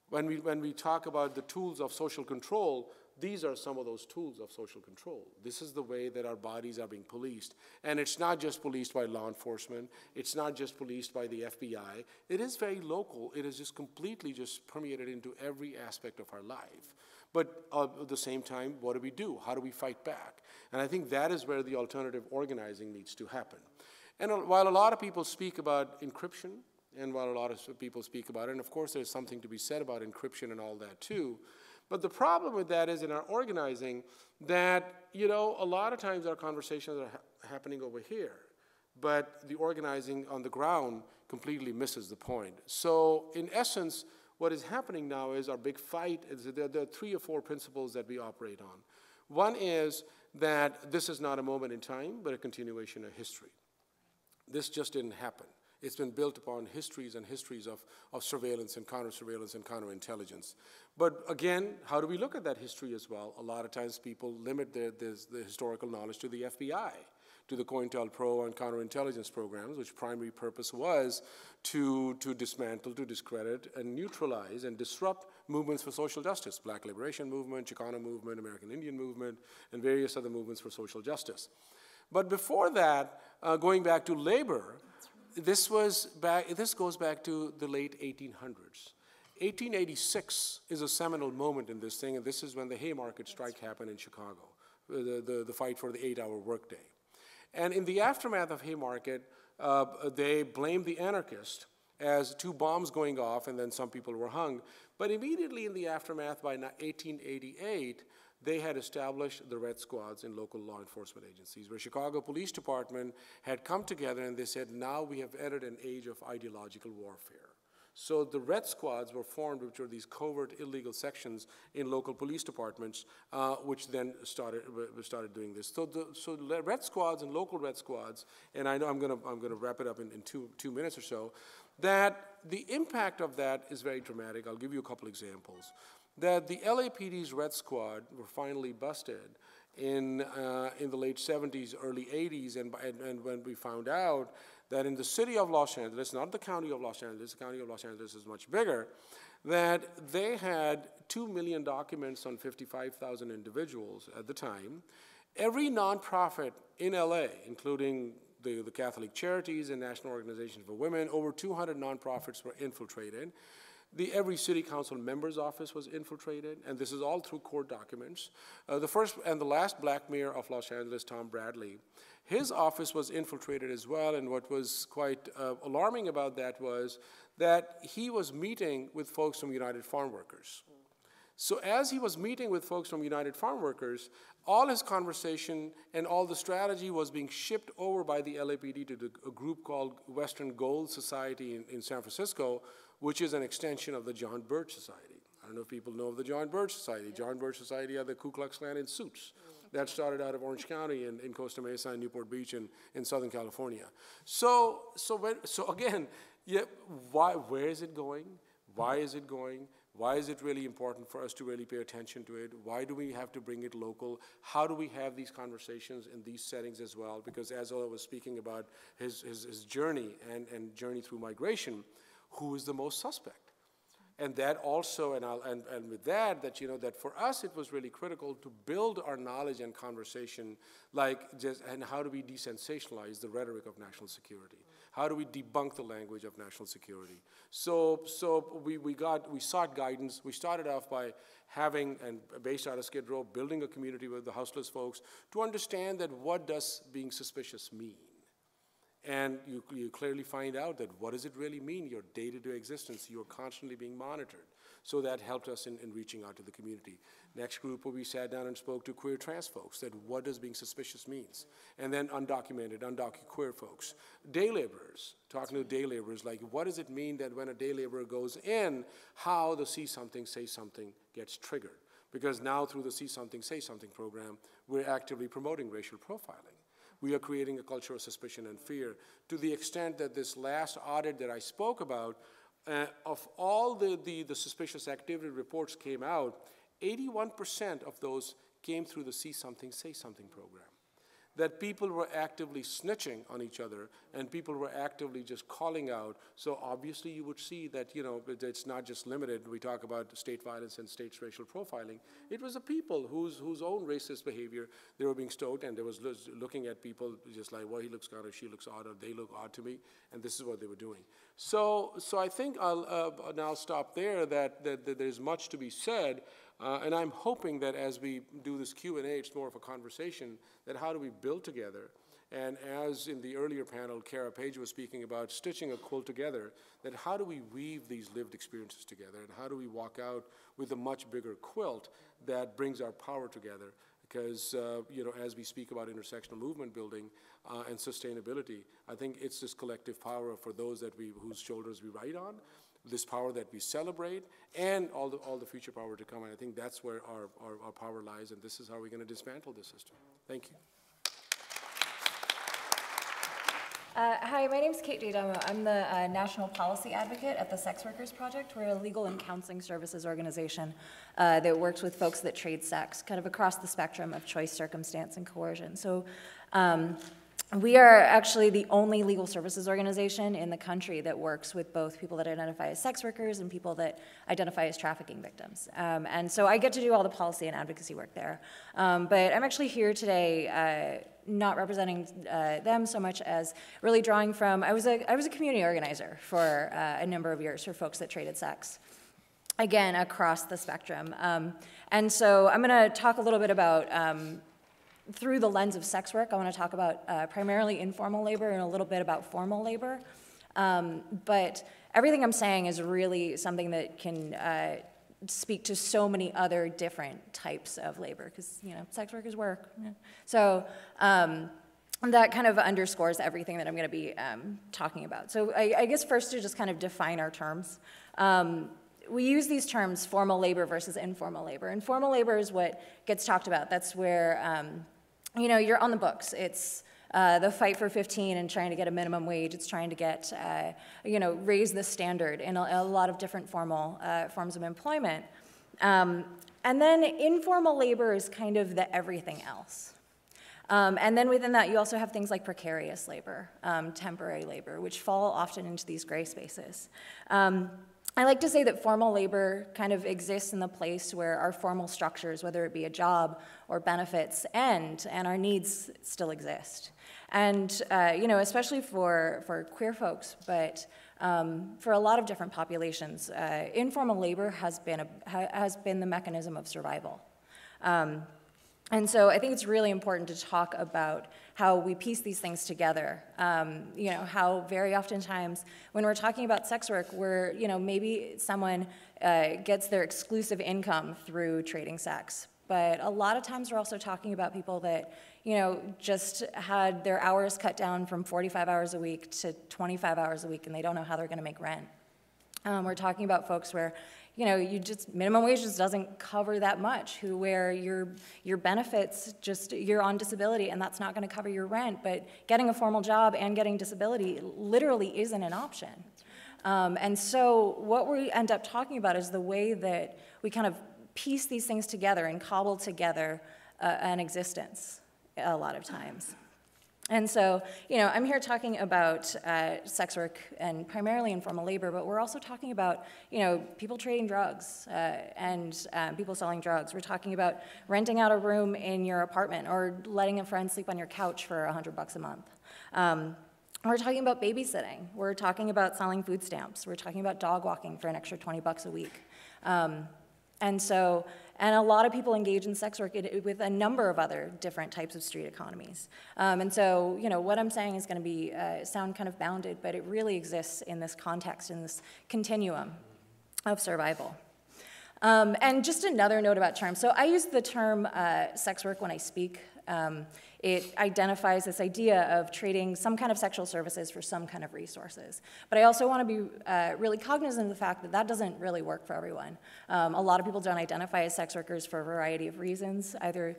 when we talk about the tools of social control, these are some of those tools of social control. This is the way that our bodies are being policed. And it's not just policed by law enforcement. It's not just policed by the FBI. It is very local. It is just completely permeated into every aspect of our life. But at the same time, what do? How do we fight back? And I think that is where the alternative organizing needs to happen. And while a lot of people speak about encryption, and while a lot of people speak about it, and of course there's something to be said about encryption and all that too, but the problem with that is in our organizing that, a lot of times our conversations are happening over here. but the organizing on the ground completely misses the point. So in essence, what is happening now is our big fight is that there are 3 or 4 principles that we operate on. One is that this is not a moment in time, but a continuation of history. This just didn't happen. It's been built upon histories and histories of surveillance and counter-surveillance and counterintelligence. But again, how do we look at that history as well? A lot of times people limit the historical knowledge to the FBI, to the COINTELPRO and counterintelligence programs, which primary purpose was to dismantle, to discredit, and neutralize and disrupt movements for social justice, Black Liberation Movement, Chicano Movement, American Indian Movement, and various other movements for social justice. But before that, going back to labor, this goes back to the late 1800s. 1886 is a seminal moment in this thing, and this is when the Haymarket strike happened in Chicago, the fight for the 8-hour workday. And in the aftermath of Haymarket, they blamed the anarchists as 2 bombs going off, and then some people were hung. But immediately in the aftermath, by 1888, they had established the Red Squads in local law enforcement agencies, where Chicago Police Department had come together and they said, now we have entered an age of ideological warfare. So the Red Squads were formed, which were these covert illegal sections in local police departments, which then started doing this. So the Red Squads and local Red Squads, and I know I'm going to wrap it up in two minutes or so, that the impact of that is very dramatic. I'll give you a couple examples. That the LAPD's Red Squad were finally busted in the late 70s, early 80s, and when we found out that in the city of Los Angeles, not the county of Los Angeles, the county of Los Angeles is much bigger, that they had 2 million documents on 55,000 individuals at the time. Every nonprofit in LA, including the Catholic Charities and National Organization for Women, over 200 nonprofits were infiltrated. Every city council member's office was infiltrated, and this is all through court documents. The first and the last black mayor of Los Angeles, Tom Bradley, his office was infiltrated as well, and what was quite alarming about that was that he was meeting with folks from United Farm Workers. So as he was meeting with folks from United Farm Workers, all his conversation and all the strategy was being shipped over by the LAPD to a group called Western Gold Society in San Francisco, which is an extension of the John Birch Society. I don't know if people know of the John Birch Society. John Birch Society are the Ku Klux Klan in suits. That started out of Orange County in Costa Mesa and Newport Beach in Southern California. So again, yeah, where is it going? Why is it going? Why is it really important for us to really pay attention to it? Why do we have to bring it local? How do we have these conversations in these settings as well? Because as Ola was speaking about his journey and journey through migration, who is the most suspect? And that also, and with that, that for us it was really critical to build our knowledge and conversation, and how do we desensationalize the rhetoric of national security? How do we debunk the language of national security? So we sought guidance. We started off by having, and based out of Skid Row, building a community with the houseless folks to understand that what does being suspicious mean? And you clearly find out that what does it really mean, your day-to-day existence, you're constantly being monitored. So that helped us in reaching out to the community. Next group where we sat down and spoke to queer trans folks, that what does being suspicious means? And then undocumented queer folks. Day laborers, talking to day laborers, like what does it mean that when a day laborer goes in, how the see something, say something gets triggered? Because now through the See Something, Say Something program, we're actively promoting racial profiling. We are creating a culture of suspicion and fear to the extent that this last audit that I spoke about, of all the suspicious activity reports came out, 81% of those came through the See Something, Say Something program. That people were actively snitching on each other and people were actively just calling out. So obviously you would see that, it's not just limited. We talk about state violence and state racial profiling. It was the people whose own racist behavior, they were being stoked, and they was looking at people just like, well, he looks odd or she looks odd or they look odd to me, and this is what they were doing. So I think I'll now stop there, that there's much to be said. And I'm hoping that as we do this Q&A, it's more of a conversation, that how do we build together? And as in the earlier panel, Kara Page was speaking about stitching a quilt together, that how do we weave these lived experiences together? And how do we walk out with a much bigger quilt that brings our power together? because, as we speak about intersectional movement building and sustainability, I think it's this collective power for those whose shoulders we ride on, this power that we celebrate, and all the future power to come. And I think that's where our power lies, and this is how we're going to dismantle this system. Thank you. Hi, my name is Kate D'Adamo. I'm the National Policy Advocate at the Sex Workers Project. We're a legal and counseling services organization that works with folks that trade sex, kind of across the spectrum of choice, circumstance, and coercion. So we are actually the only legal services organization in the country that works with both people that identify as sex workers and people that identify as trafficking victims. And so I get to do all the policy and advocacy work there. But I'm actually here today not representing them so much as really drawing from, I was a community organizer for a number of years for folks that traded sex, again, across the spectrum. And so I'm gonna talk a little bit about, through the lens of sex work, I wanna talk about primarily informal labor and a little bit about formal labor. But everything I'm saying is really something that can speak to so many other different types of labor, because sex work is work. Yeah. So that kind of underscores everything that I'm going to be talking about. So I guess first to just kind of define our terms. We use these terms, formal labor versus informal labor. Informal labor is what gets talked about. That's where you're on the books. It's the fight for 15 and trying to get a minimum wage. It's trying to get, raise the standard in a lot of different formal forms of employment. And then informal labor is kind of the everything else. And then within that, you also have things like precarious labor, temporary labor, which fall often into these gray spaces. I like to say that formal labor kind of exists in the place where our formal structures, whether it be a job or benefits, end, and our needs still exist. And especially for queer folks, but for a lot of different populations, informal labor has been the mechanism of survival. And so I think it's really important to talk about how we piece these things together. How very oftentimes when we're talking about sex work, maybe someone gets their exclusive income through trading sex. But a lot of times we're also talking about people that, just had their hours cut down from 45 hours a week to 25 hours a week, and they don't know how they're going to make rent. We're talking about folks where, minimum wage just doesn't cover that much, where your benefits, you're on disability, and that's not going to cover your rent, but getting a formal job and getting disability literally isn't an option. And so what we end up talking about is the way that we kind of piece these things together and cobble together an existence a lot of times. And so, I'm here talking about sex work and primarily informal labor, but we're also talking about, people trading drugs and people selling drugs. We're talking about renting out a room in your apartment or letting a friend sleep on your couch for $100 a month. We're talking about babysitting. We're talking about selling food stamps. We're talking about dog walking for an extra $20 a week. And a lot of people engage in sex work with a number of other different types of street economies. And so, what I'm saying is going to be sound kind of bounded, but it really exists in this context, in this continuum of survival. And just another note about terms. So I use the term sex work when I speak. It identifies this idea of trading some kind of sexual services for some kind of resources. But I also want to be really cognizant of the fact that that doesn't really work for everyone. A lot of people don't identify as sex workers for a variety of reasons. Either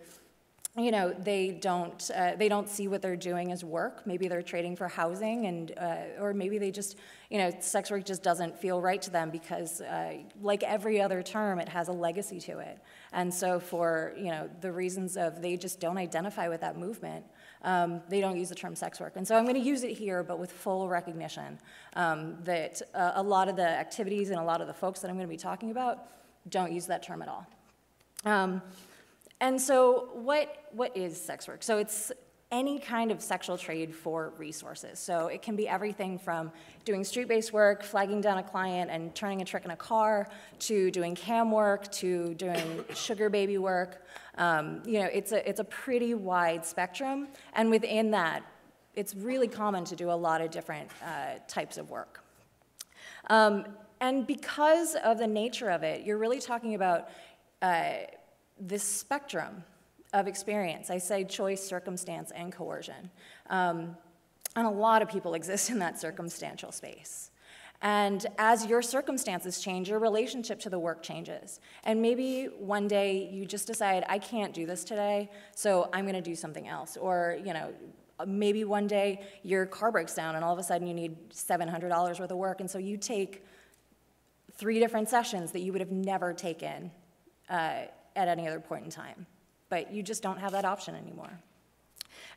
they don't see what they're doing as work. Maybe they're trading for housing, and or maybe they just, sex work just doesn't feel right to them because, like every other term, it has a legacy to it. And so for the reasons of they just don't identify with that movement, they don't use the term sex work. And so I'm going to use it here, but with full recognition that a lot of the activities and a lot of the folks that I'm going to be talking about don't use that term at all. And so what is sex work? So it's any kind of sexual trade for resources. So it can be everything from doing street-based work, flagging down a client and turning a trick in a car, to doing cam work, to doing sugar baby work. It's a pretty wide spectrum, and within that, it's really common to do a lot of different types of work. And because of the nature of it, you're really talking about this spectrum of experience. I say choice, circumstance, and coercion. And a lot of people exist in that circumstantial space. And as your circumstances change, your relationship to the work changes. And maybe one day you just decide, I can't do this today, so I'm gonna do something else. Or, you know, maybe one day your car breaks down and all of a sudden you need $700 worth of work, and so you take 3 different sessions that you would have never taken at any other point in time. But you just don't have that option anymore.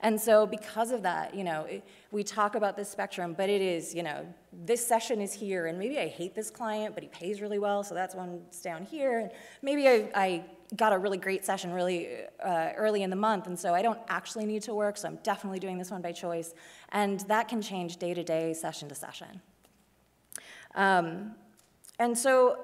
And so because of that, you know, we talk about this spectrum, but it is, you know, this session is here, and maybe I hate this client, but he pays really well, so that's one's down here. And maybe I got a really great session really early in the month, and so I don't actually need to work, so I'm definitely doing this one by choice. And that can change day to day, session to session. And so,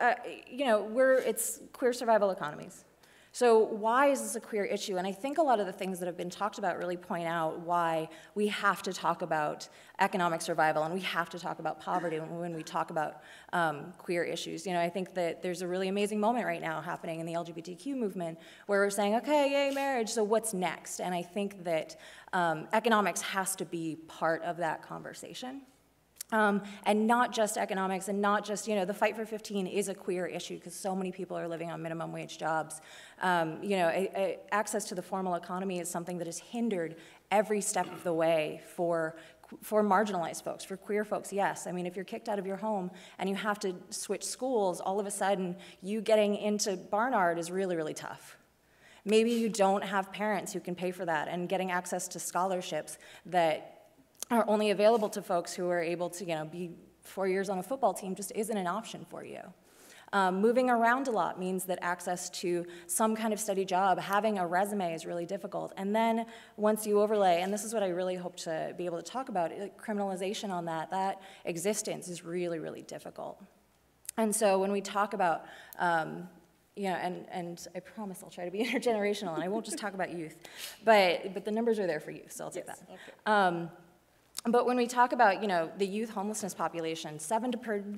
you know, it's queer survival economies. So why is this a queer issue? And I think a lot of the things that have been talked about really point out why we have to talk about economic survival and we have to talk about poverty when we talk about queer issues. You know, I think that there's a really amazing moment right now happening in the LGBTQ movement where we're saying, okay, yay, marriage, so what's next? And I think that economics has to be part of that conversation. And not just economics, and not just, you know, the fight for 15 is a queer issue because so many people are living on minimum wage jobs. You know, access to the formal economy is something that has hindered every step of the way for marginalized folks, for queer folks, yes. I mean, if you're kicked out of your home and you have to switch schools, all of a sudden you getting into Barnard is really, really tough. Maybe you don't have parents who can pay for that, and getting access to scholarships that are only available to folks who are able to, you know, be 4 years on a football team just isn't an option for you. Moving around a lot means that access to some kind of steady job, having a resume is really difficult. And then once you overlay, and this is what I really hope to be able to talk about, criminalization on that existence is really, really difficult. And so when we talk about, you know, and I promise I'll try to be intergenerational and I won't just talk about youth, but the numbers are there for youth, so I'll take that. Okay. But when we talk about, you know, the youth homelessness population,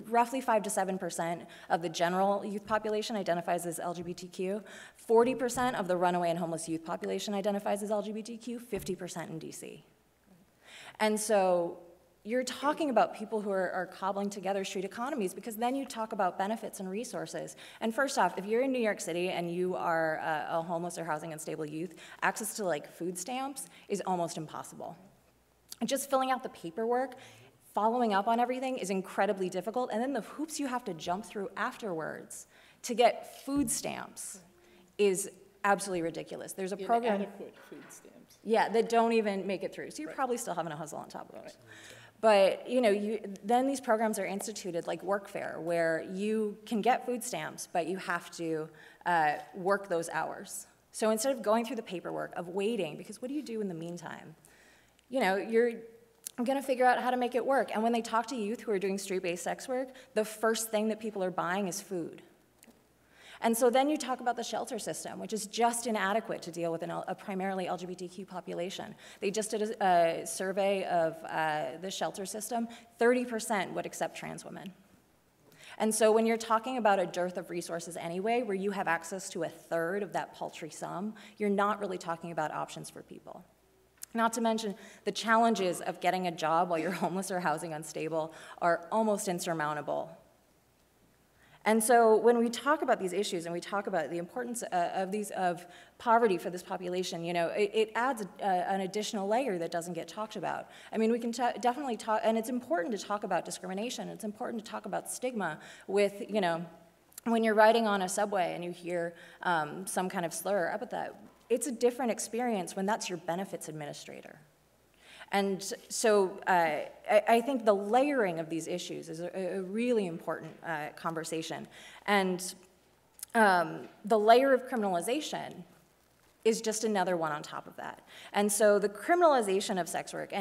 roughly 5 to 7% of the general youth population identifies as LGBTQ. 40% of the runaway and homeless youth population identifies as LGBTQ, 50% in DC. And so you're talking about people who are cobbling together street economies, because then you talk about benefits and resources. And first off, if you're in New York City and you are a homeless or housing unstable youth, access to like food stamps is almost impossible. And just filling out the paperwork, following up on everything is incredibly difficult, and then the hoops you have to jump through afterwards to get food stamps is absolutely ridiculous. There's a program— Inadequate food stamps. Yeah, that don't even make it through. So you're probably still having a hustle on top of it. But, you know, then these programs are instituted like workfare, where you can get food stamps, but you have to work those hours. So instead of going through the paperwork, of waiting, because what do you do in the meantime? You know, you're going to figure out how to make it work. And when they talk to youth who are doing street-based sex work, the first thing that people are buying is food. And so then you talk about the shelter system, which is just inadequate to deal with a primarily LGBTQ population. They just did a survey of the shelter system. 30% would accept trans women. And so when you're talking about a dearth of resources anyway, where you have access to a third of that paltry sum, you're not really talking about options for people. Not to mention, the challenges of getting a job while you're homeless or housing unstable are almost insurmountable. And so when we talk about these issues and we talk about the importance of poverty for this population, you know, it adds an additional layer that doesn't get talked about. I mean, we can definitely talk, and it's important to talk about discrimination. It's important to talk about stigma with, you know, when you're riding on a subway and you hear some kind of slur up at that. It's a different experience when that's your benefits administrator. And so I think the layering of these issues is a really important conversation. And the layer of criminalization is just another one on top of that. And so the criminalization of sex work,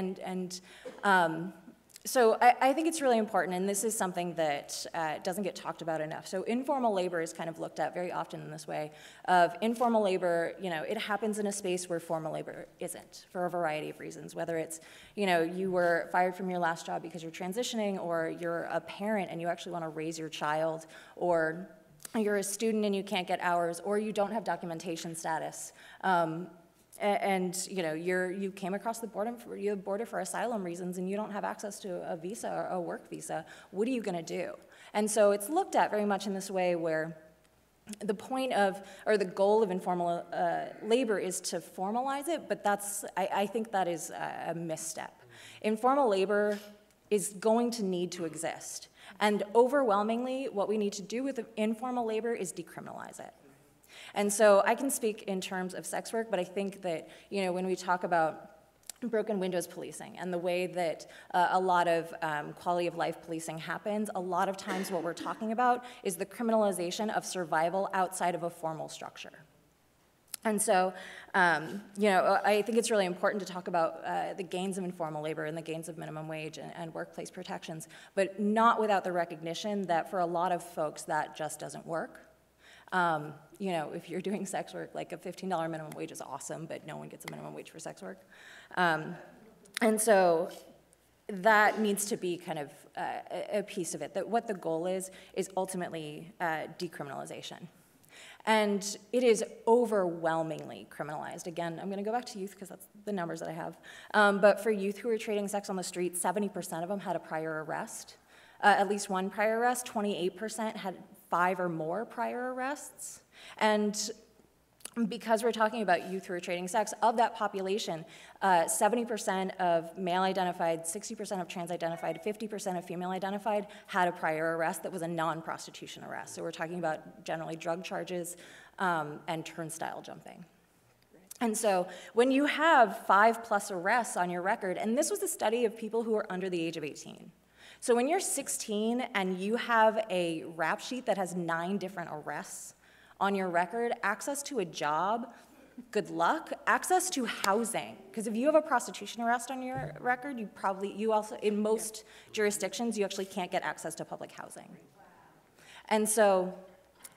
so I think it's really important, and this is something that doesn't get talked about enough. So informal labor is kind of looked at very often in this way of informal labor, you know, it happens in a space where formal labor isn't for a variety of reasons, whether it's, you know, you were fired from your last job because you're transitioning, or you're a parent and you actually want to raise your child, or you're a student and you can't get hours, or you don't have documentation status, and you know, you came across the border for asylum reasons, and you don't have access to a visa or a work visa, what are you going to do? And so it's looked at very much in this way where the point of, or the goal of informal labor is to formalize it, but I think that is a misstep. Informal labor is going to need to exist. And overwhelmingly, what we need to do with informal labor is decriminalize it. And so I can speak in terms of sex work, but I think that, you know, when we talk about broken windows policing and the way that a lot of quality of life policing happens, a lot of times what we're talking about is the criminalization of survival outside of a formal structure. And so, you know, I think it's really important to talk about the gains of informal labor and the gains of minimum wage and workplace protections, but not without the recognition that for a lot of folks that just doesn't work. You know, if you're doing sex work, like a $15 minimum wage is awesome, but no one gets a minimum wage for sex work. And so that needs to be kind of a piece of it, that what the goal is ultimately decriminalization. And it is overwhelmingly criminalized. Again, I'm going to go back to youth because that's the numbers that I have. But for youth who are trading sex on the street, 70% of them had a prior arrest, at least one prior arrest. 28% had 5 or more prior arrests. And because we're talking about youth who are trading sex, of that population, 70% of male-identified, 60% of trans-identified, 50% of female-identified had a prior arrest that was a non-prostitution arrest. So we're talking about generally drug charges and turnstile jumping. And so when you have 5+ arrests on your record, and this was a study of people who are under the age of 18. So when you're 16 and you have a rap sheet that has 9 different arrests on your record, access to a job, good luck. Access to housing, because if you have a prostitution arrest on your record, you also, in most jurisdictions, you actually can't get access to public housing. And so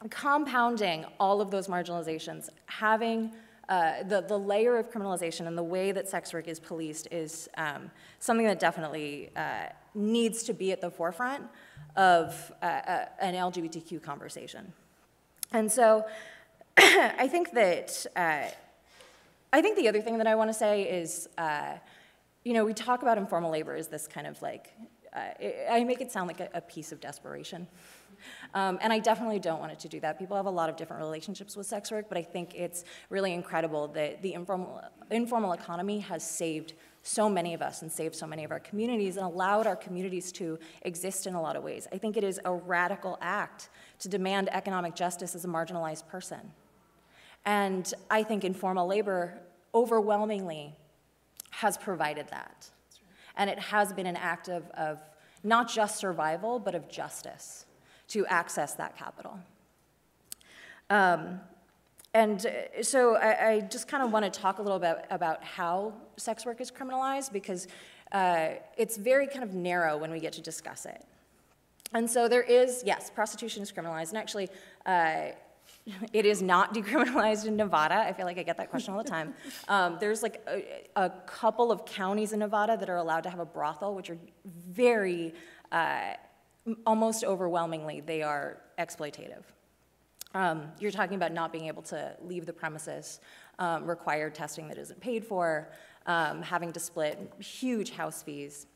compounding all of those marginalizations, having the layer of criminalization and the way that sex work is policed is something that definitely needs to be at the forefront of an LGBTQ conversation. And so I think that, I think the other thing that I want to say is, you know, we talk about informal labor as this kind of like, I make it sound like a piece of desperation. And I definitely don't want it to do that. People have a lot of different relationships with sex work, but I think it's really incredible that the informal economy has saved so many of us and saved so many of our communities and allowed our communities to exist in a lot of ways. I think it is a radical act to demand economic justice as a marginalized person. And I think informal labor overwhelmingly has provided that. And it has been an act of not just survival, but of justice to access that capital. And so I just kind of want to talk a little bit about how sex work is criminalized, because it's very kind of narrow when we get to discuss it. And so there is, yes, prostitution is criminalized, and actually it is not decriminalized in Nevada. I feel like I get that question all the time. There's like a couple of counties in Nevada that are allowed to have a brothel, which are very, almost overwhelmingly, they are exploitative. You're talking about not being able to leave the premises, required testing that isn't paid for, having to split huge house fees.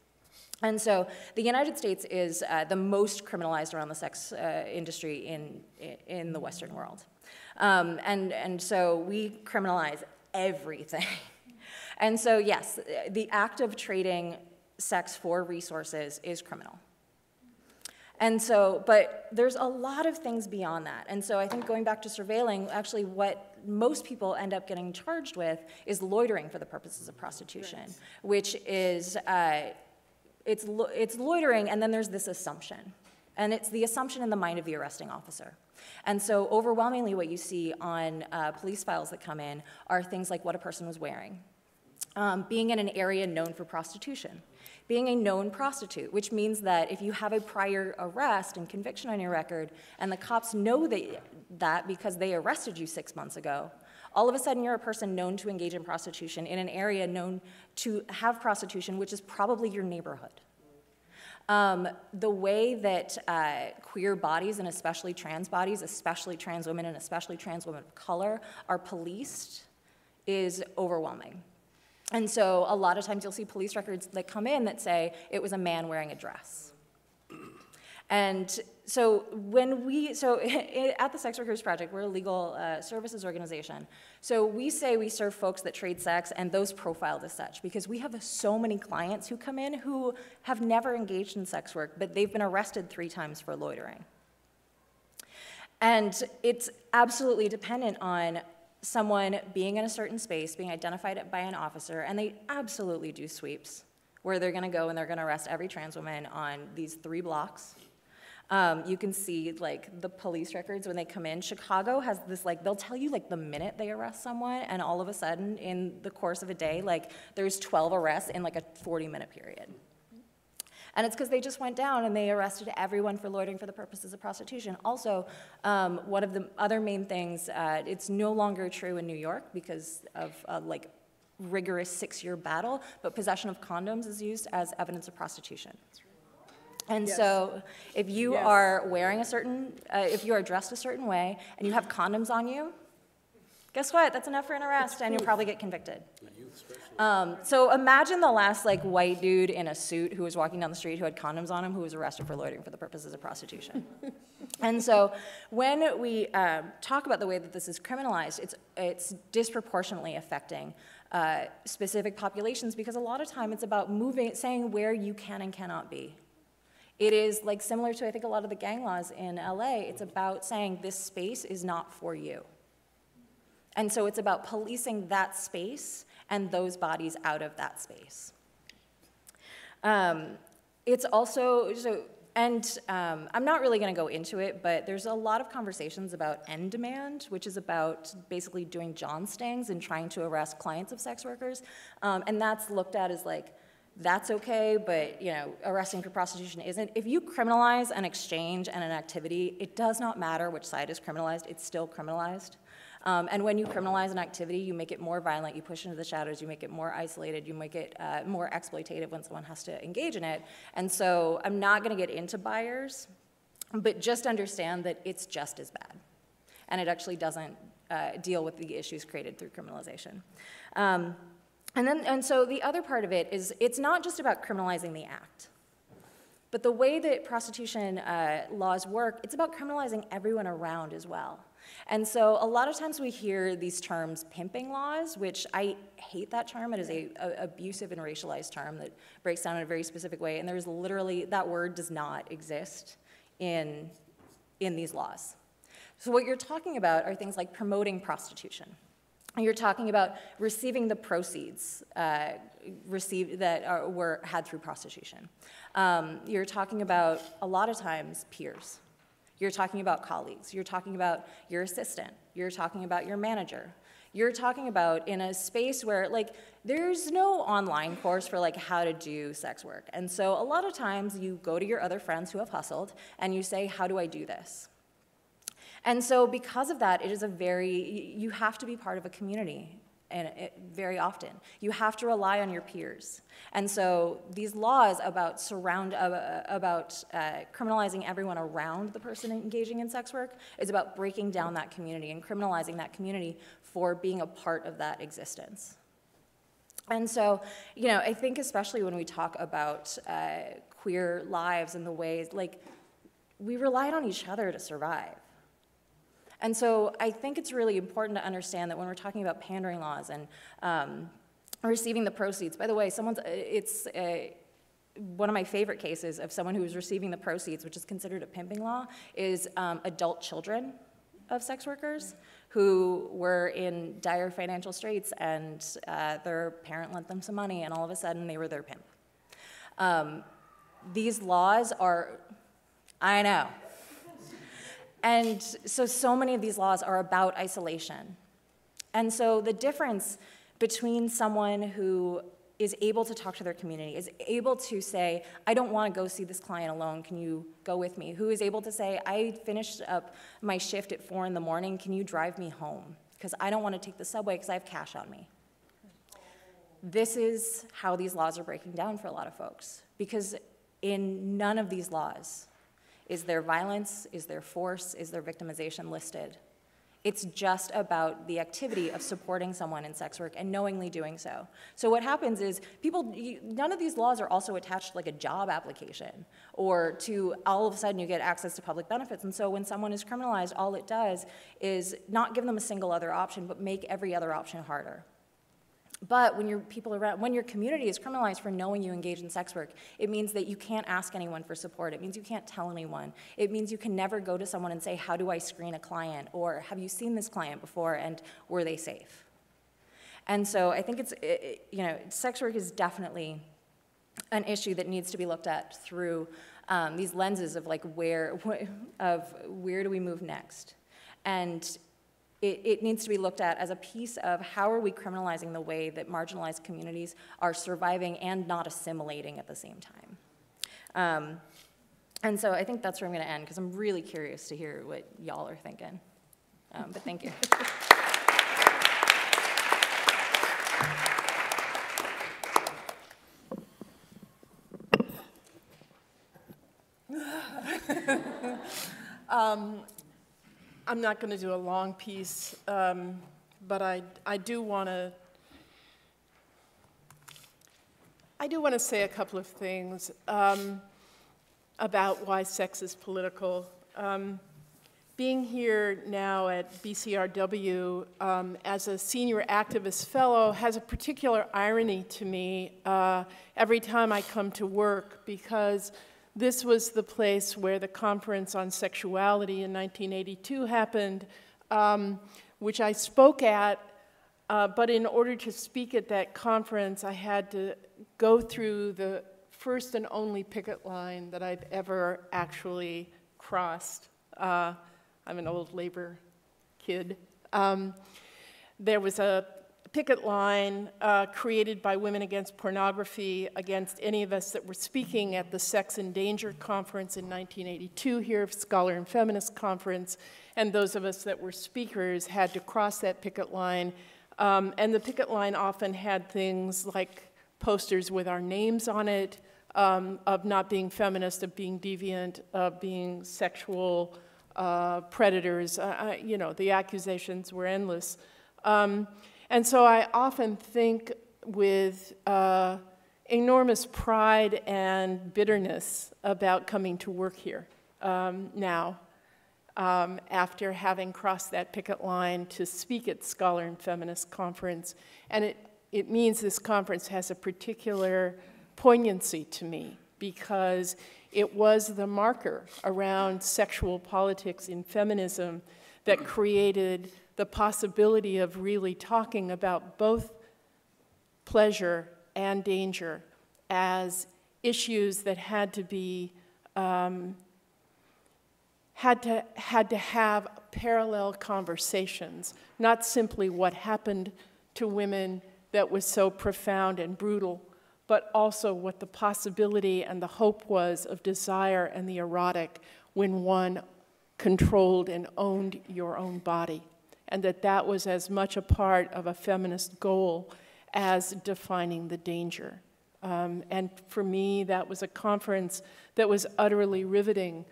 And so the United States is the most criminalized around the sex industry in the Western world. And so we criminalize everything. And so yes, the act of trading sex for resources is criminal. And so, but there's a lot of things beyond that. And so I think going back to surveilling, actually what most people end up getting charged with is loitering for the purposes of prostitution, right, which is, it's loitering, and then there's this assumption. And it's the assumption in the mind of the arresting officer. And so overwhelmingly what you see on police files that come in are things like what a person was wearing, being in an area known for prostitution, being a known prostitute, which means that if you have a prior arrest and conviction on your record, and the cops know that because they arrested you 6 months ago, all of a sudden you're a person known to engage in prostitution in an area known to have prostitution, which is probably your neighborhood. The way that queer bodies, and especially trans bodies, especially trans women and especially trans women of color, are policed is overwhelming. And so a lot of times you'll see police records that come in that say it was a man wearing a dress. And so at the Sex Workers Project, we're a legal services organization. So we say we serve folks that trade sex and those profiled as such, because we have so many clients who come in who have never engaged in sex work, but they've been arrested 3 times for loitering. And it's absolutely dependent on someone being in a certain space, being identified by an officer, and they absolutely do sweeps, where they're gonna go and they're gonna arrest every trans woman on these 3 blocks. You can see like the police records when they come in. Chicago has this, like, they'll tell you like the minute they arrest someone, and all of a sudden in the course of a day, like there's 12 arrests in like a 40-minute period. And it's because they just went down and they arrested everyone for loitering for the purposes of prostitution. Also, one of the other main things, it's no longer true in New York because of like rigorous 6-year battle, but possession of condoms is used as evidence of prostitution. And so if you are wearing a certain, if you are dressed a certain way and you have condoms on you, guess what? That's enough for an arrest, and you'll probably get convicted. So imagine the last like white dude in a suit who was walking down the street who had condoms on him who was arrested for loitering for the purposes of prostitution. And so when we talk about the way that this is criminalized, it's disproportionately affecting specific populations, because a lot of time it's about saying where you can and cannot be. It is like similar to, I think, a lot of the gang laws in LA. It's about saying this space is not for you. And so it's about policing that space and those bodies out of that space. It's also, I'm not really gonna go into it, but there's a lot of conversations about end demand, which is about basically doing John stings and trying to arrest clients of sex workers. And that's looked at as like, that's okay, but you know, arresting for prostitution isn't. If you criminalize an exchange and an activity, it does not matter which side is criminalized, it's still criminalized. And when you criminalize an activity, you make it more violent, you push into the shadows, you make it more isolated, you make it more exploitative when someone has to engage in it. And so I'm not gonna get into buyers, but just understand that it's just as bad. And it actually doesn't deal with the issues created through criminalization. And so the other part of it is it's not just about criminalizing the act, but the way that prostitution laws work, it's about criminalizing everyone around as well. And so a lot of times we hear these terms pimping laws, which I hate that term. It is a abusive and racialized term that breaks down in a very specific way, and there's literally, that word does not exist in these laws. So what you're talking about are things like promoting prostitution. You're talking about receiving the proceeds were had through prostitution. You're talking about, a lot of times, peers. You're talking about colleagues. You're talking about your assistant. You're talking about your manager. You're talking about in a space where, like, there's no online course for, like, how to do sex work. And so a lot of times you go to your other friends who have hustled and you say, how do I do this? And so because of that, it is you have to be part of a community, and very often. You have to rely on your peers. And so these laws about criminalizing everyone around the person engaging in sex work is about breaking down that community and criminalizing that community for being a part of that existence. And so, you know, I think especially when we talk about queer lives and the ways, like, we relied on each other to survive. And so I think it's really important to understand that when we're talking about pandering laws and receiving the proceeds, by the way, one of my favorite cases of someone who is receiving the proceeds, which is considered a pimping law, is adult children of sex workers who were in dire financial straits, and their parent lent them some money, and all of a sudden they were their pimp. These laws are, I know. And so many of these laws are about isolation. And so the difference between someone who is able to talk to their community, is able to say, I don't want to go see this client alone, can you go with me? Who is able to say, I finished up my shift at 4 in the morning, can you drive me home? Because I don't want to take the subway because I have cash on me. This is how these laws are breaking down for a lot of folks. Because in none of these laws is there violence, is there force, is there victimization listed. It's just about the activity of supporting someone in sex work and knowingly doing so. So what happens is none of these laws are also attached to like a job application or to all of a sudden you get access to public benefits. And so when someone is criminalized, all it does is not give them a single other option, but make every other option harder. But when when your community is criminalized for knowing you engage in sex work, it means that you can't ask anyone for support. It means you can't tell anyone. It means you can never go to someone and say, how do I screen a client? Or have you seen this client before and were they safe? And so I think sex work is definitely an issue that needs to be looked at through these lenses of like where do we move next? And it needs to be looked at as a piece of how are we criminalizing the way that marginalized communities are surviving and not assimilating at the same time. And so I think that's where I'm going to end, because I'm really curious to hear what y'all are thinking. But thank you. I'm not going to do a long piece, but I do want to say a couple of things about why sex is political. Being here now at BCRW as a senior activist fellow has a particular irony to me every time I come to work, because this was the place where the Conference on Sexuality in 1982 happened, which I spoke at, but in order to speak at that conference, I had to go through the first and only picket line that I've ever actually crossed. I'm an old labor kid. There was a picket line created by Women Against Pornography against any of us that were speaking at the Sex and Danger Conference in 1982 here, Scholar and Feminist Conference, and those of us that were speakers had to cross that picket line. And the picket line often had things like posters with our names on it, of not being feminist, of being deviant, of being sexual predators. The accusations were endless. And so I often think with enormous pride and bitterness about coming to work here now, after having crossed that picket line to speak at Scholar and Feminist Conference. And it means this conference has a particular poignancy to me, because it was the marker around sexual politics in feminism that created the possibility of really talking about both pleasure and danger as issues that had to be had to have parallel conversations, not simply what happened to women that was so profound and brutal, but also what the possibility and the hope was of desire and the erotic when one controlled and owned your own body, and that was as much a part of a feminist goal as defining the danger. And for me, that was a conference that was utterly riveting,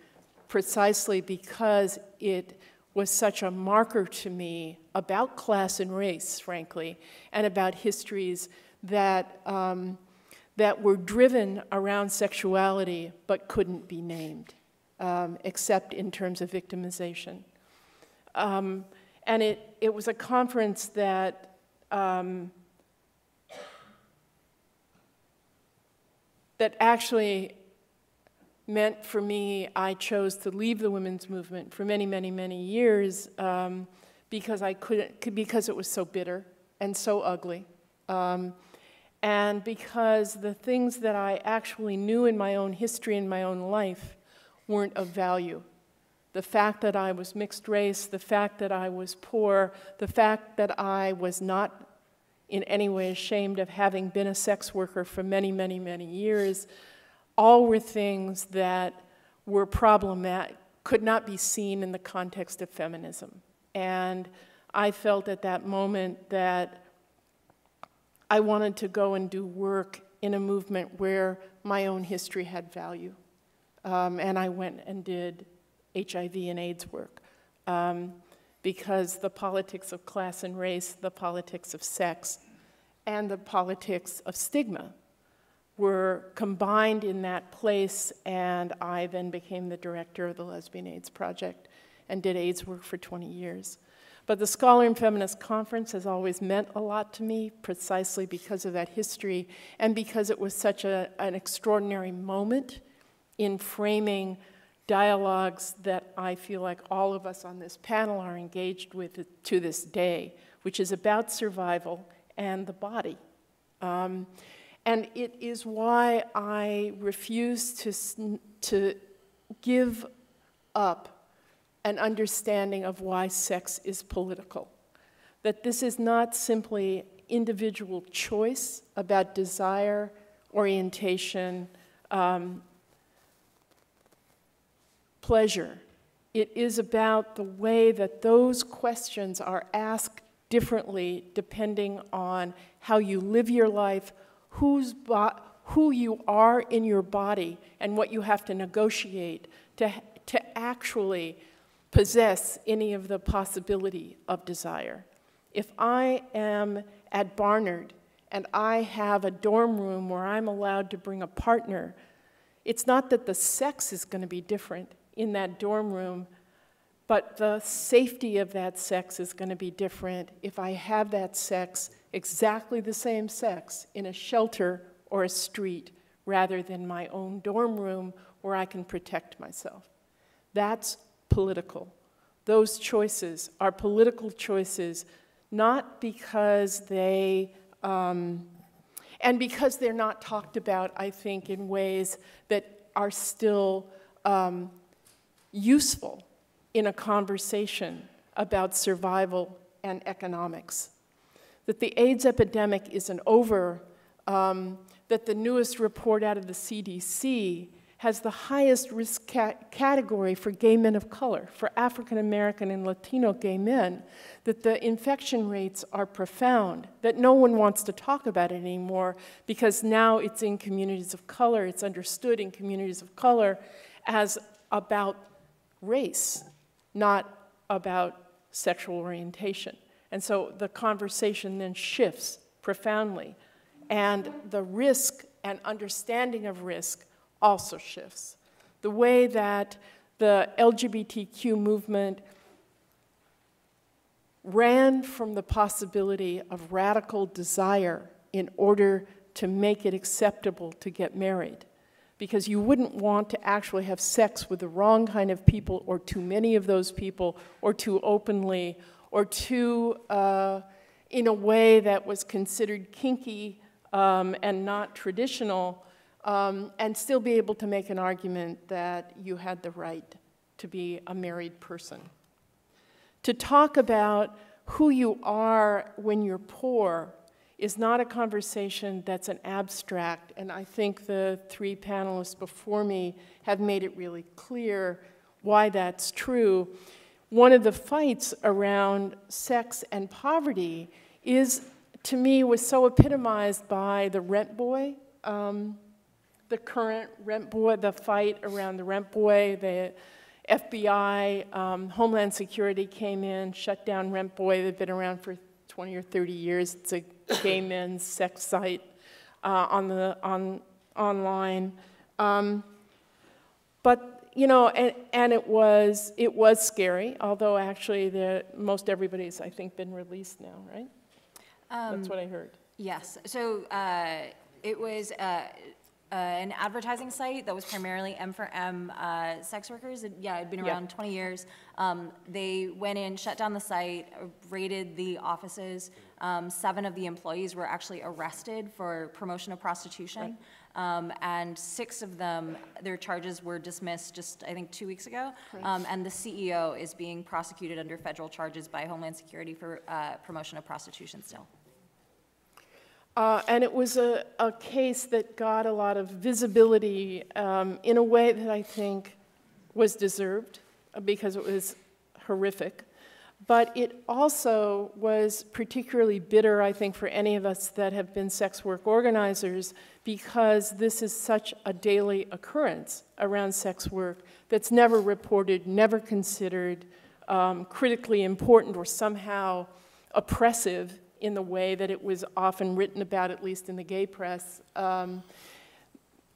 precisely because it was such a marker to me about class and race, frankly, and about histories that, that were driven around sexuality but couldn't be named, except in terms of victimization. And it was a conference that that actually meant for me, I chose to leave the women's movement for many, many, many years because because it was so bitter and so ugly. And because the things that I actually knew in my own history and my own life weren't of value. The fact that I was mixed race, the fact that I was poor, the fact that I was not in any way ashamed of having been a sex worker for many, many, many years, all were things that were problematic, could not be seen in the context of feminism. And I felt at that moment that I wanted to go and do work in a movement where my own history had value. And I went and did HIV and AIDS work. Because the politics of class and race, the politics of sex, and the politics of stigma were combined in that place, and I then became the director of the Lesbian AIDS Project and did AIDS work for 20 years. But the Scholar Feminist Conference has always meant a lot to me, precisely because of that history and because it was such an extraordinary moment in framing dialogues that I feel like all of us on this panel are engaged with to this day, which is about survival and the body. And it is why I refuse to give up an understanding of why sex is political. That this is not simply individual choice about desire, orientation, pleasure. It is about the way that those questions are asked differently depending on how you live your life, who you are in your body, and what you have to negotiate to actually possess any of the possibility of desire. If I am at Barnard and I have a dorm room where I'm allowed to bring a partner, it's not that the sex is going to be different in that dorm room, but the safety of that sex is going to be different if I have that sex, exactly the same sex, in a shelter or a street rather than my own dorm room where I can protect myself. That's political. Those choices are political choices, not because they, and because they're not talked about, I think, in ways that are still useful in a conversation about survival and economics. That the AIDS epidemic isn't over, that the newest report out of the CDC has the highest risk category for gay men of color, for African American and Latino gay men, that the infection rates are profound, that no one wants to talk about it anymore because now it's in communities of color, it's understood in communities of color as about race, not about sexual orientation. And so the conversation then shifts profoundly, and the risk and understanding of risk also shifts. The way that the LGBTQ movement ran from the possibility of radical desire in order to make it acceptable to get married. Because you wouldn't want to actually have sex with the wrong kind of people, or too many of those people, or too openly, or too in a way that was considered kinky and not traditional, and still be able to make an argument that you had the right to be a married person. To talk about who you are when you're poor is not a conversation that's an abstract, and I think the three panelists before me have made it really clear why that's true. One of the fights around sex and poverty is, to me, was so epitomized by the rent boy, the current rent boy, the fight around the rent boy. The FBI, Homeland Security came in, shut down rent boy. They've been around for 20 or 30 years. It's a gay men's sex site online. But, you know, and it was scary, although actually most everybody's, I think, been released now, right? That's what I heard. Yes. So it was an advertising site that was primarily M4M sex workers. It had been around 20 years. They went in, shut down the site, raided the offices. 7 of the employees were actually arrested for promotion of prostitution. Right. And 6 of them, their charges were dismissed just, I think, 2 weeks ago. Right. And the CEO is being prosecuted under federal charges by Homeland Security for promotion of prostitution still. And it was a case that got a lot of visibility in a way that I think was deserved, because it was horrific. But it also was particularly bitter, I think, for any of us that have been sex work organizers, because this is such a daily occurrence around sex work that's never reported, never considered critically important or somehow oppressive in the way that it was often written about, at least in the gay press.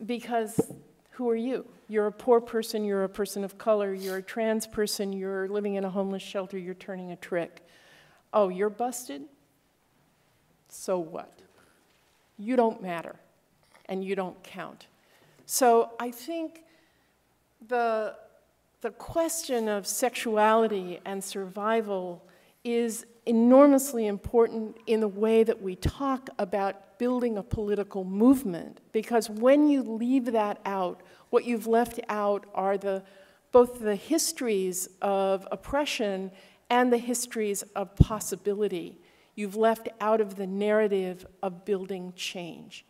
Because who are you? You're a poor person, you're a person of color, you're a trans person, you're living in a homeless shelter, you're turning a trick. Oh, you're busted? So what? You don't matter, and you don't count. So I think the question of sexuality and survival is enormously important in the way that we talk about building a political movement, because when you leave that out, what you've left out are both the histories of oppression and the histories of possibility. You've left out of the narrative of building change.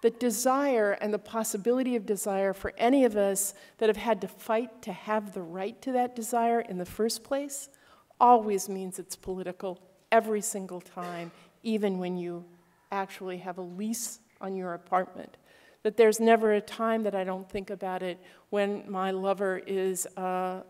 The desire and the possibility of desire for any of us that have had to fight to have the right to that desire in the first place always means it's political every single time, even when you actually have a lease on your apartment. That there's never a time that I don't think about it when my lover is a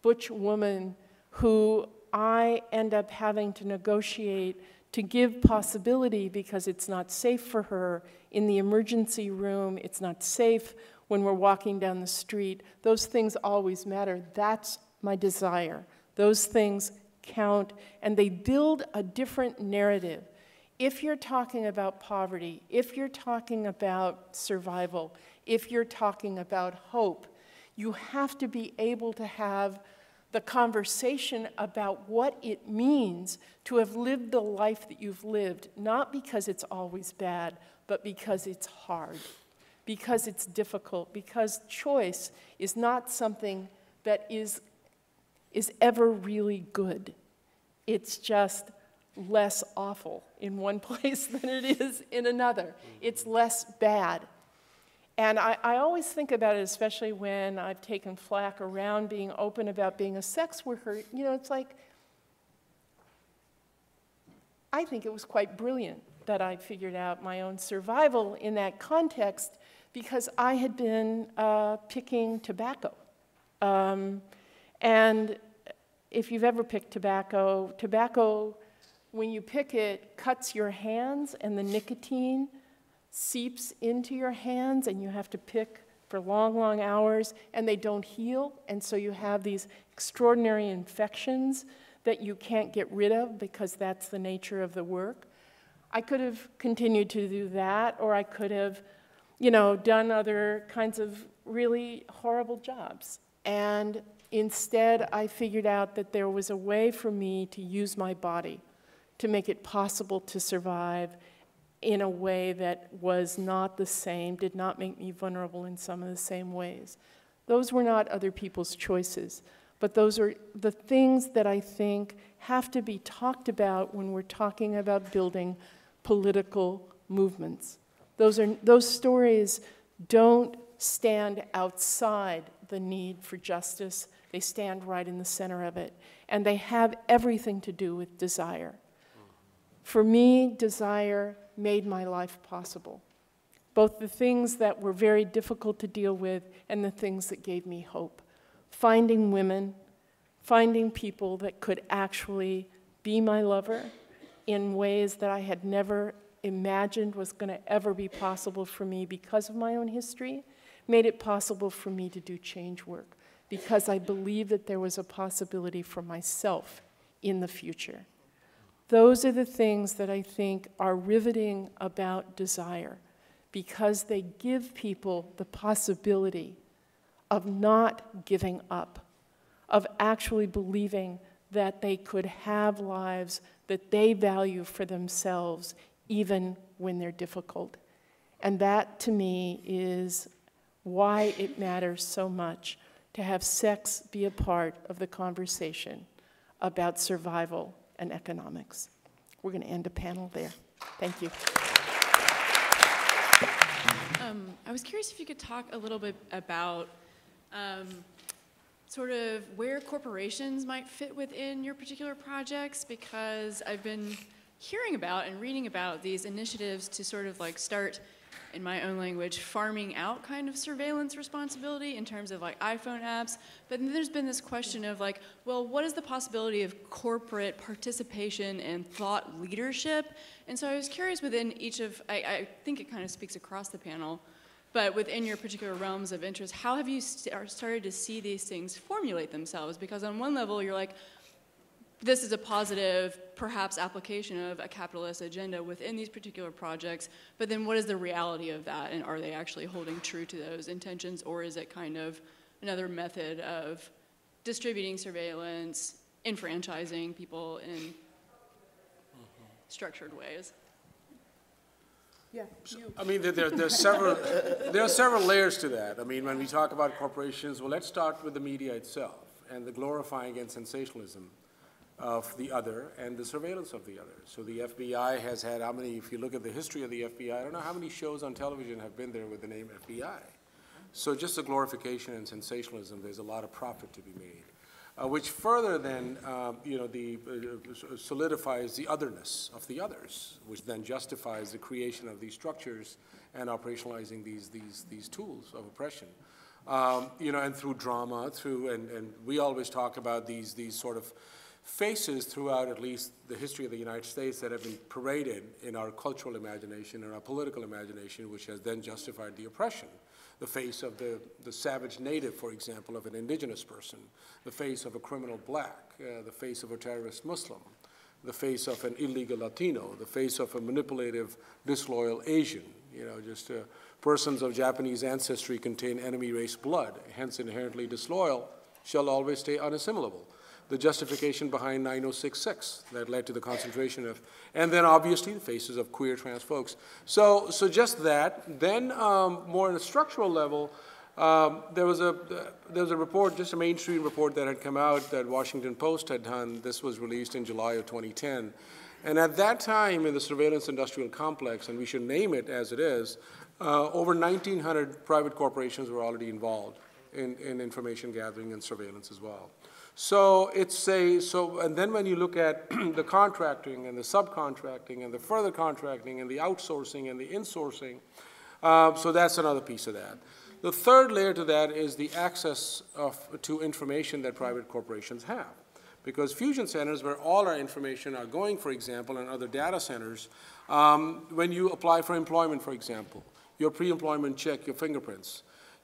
butch woman who I end up having to negotiate to give possibility because it's not safe for her in the emergency room, it's not safe when we're walking down the street. Those things always matter. That's my desire. Those things count, and they build a different narrative. If you're talking about poverty, if you're talking about survival, if you're talking about hope, you have to be able to have the conversation about what it means to have lived the life that you've lived, not because it's always bad, but because it's hard, because it's difficult, because choice is not something that is ever really good. It's just less awful in one place than it is in another. It's less bad. And I always think about it, especially when I've taken flack around being open about being a sex worker. You know, it's like, I think it was quite brilliant that I figured out my own survival in that context, because I had been picking tobacco. And if you've ever picked tobacco, when you pick it, cuts your hands, and the nicotine seeps into your hands, and you have to pick for long, long hours, and they don't heal, and so you have these extraordinary infections that you can't get rid of because that's the nature of the work. I could have continued to do that, or I could have, you know, done other kinds of really horrible jobs. And instead, I figured out that there was a way for me to use my body to make it possible to survive in a way that was not the same, did not make me vulnerable in some of the same ways. Those were not other people's choices, but those are the things that I think have to be talked about when we're talking about building political movements. Those stories don't stand outside the need for justice. They stand right in the center of it, and they have everything to do with desire. For me, desire made my life possible, both the things that were very difficult to deal with and the things that gave me hope. Finding women, finding people that could actually be my lover in ways that I had never imagined was going to ever be possible for me because of my own history, made it possible for me to do change work, because I believed that there was a possibility for myself in the future. Those are the things that I think are riveting about desire, because they give people the possibility of not giving up, of actually believing that they could have lives that they value for themselves, even when they're difficult. And that, to me, is why it matters so much to have sex be a part of the conversation about survival and economics. We're going to end a panel there. Thank you. I was curious if you could talk a little bit about sort of where corporations might fit within your particular projects, because I've been hearing about and reading about these initiatives to sort of like start, in my own language, farming out kind of surveillance responsibility in terms of like iPhone apps. But then there's been this question of like, well, what is the possibility of corporate participation and thought leadership? And so I was curious within each of, I think it kind of speaks across the panel, but within your particular realms of interest, how have you started to see these things formulate themselves? Because on one level, you're like, this is a positive, perhaps, application of a capitalist agenda within these particular projects, but then what is the reality of that, and are they actually holding true to those intentions, or is it kind of another method of distributing surveillance, enfranchising people in structured ways? Yeah. I mean, there are several layers to that. I mean, when we talk about corporations, well, let's start with the media itself and the glorifying and sensationalism of the other and the surveillance of the other. So the FBI has had how many, if you look at the history of the FBI, I don't know how many shows on television have been there with the name FBI. So just the glorification and sensationalism, there's a lot of profit to be made, which further then, solidifies the otherness of the others, which then justifies the creation of these structures and operationalizing these tools of oppression. And through drama, and we always talk about these sort of faces throughout at least the history of the United States that have been paraded in our cultural imagination and our political imagination, which has then justified the oppression. The face of the savage native, for example, of an indigenous person, the face of a criminal black, the face of a terrorist Muslim, the face of an illegal Latino, the face of a manipulative, disloyal Asian, persons of Japanese ancestry contain enemy race blood, hence inherently disloyal, shall always stay unassimilable. The justification behind 9066 that led to the concentration of, and then obviously the faces of queer trans folks. So just that. Then more on a structural level, there was a report, just a mainstream report that had come out that Washington Post had done. This was released in July of 2010. And at that time in the surveillance industrial complex, and we should name it as it is, over 1,900 private corporations were already involved in information gathering and surveillance as well. So and then when you look at the contracting and the subcontracting and the further contracting and the outsourcing and the insourcing, so that's another piece of that. The third layer to that is the access to information that private corporations have. Because fusion centers, where all our information are going, for example, and other data centers, when you apply for employment, for example, your pre-employment check, your fingerprints,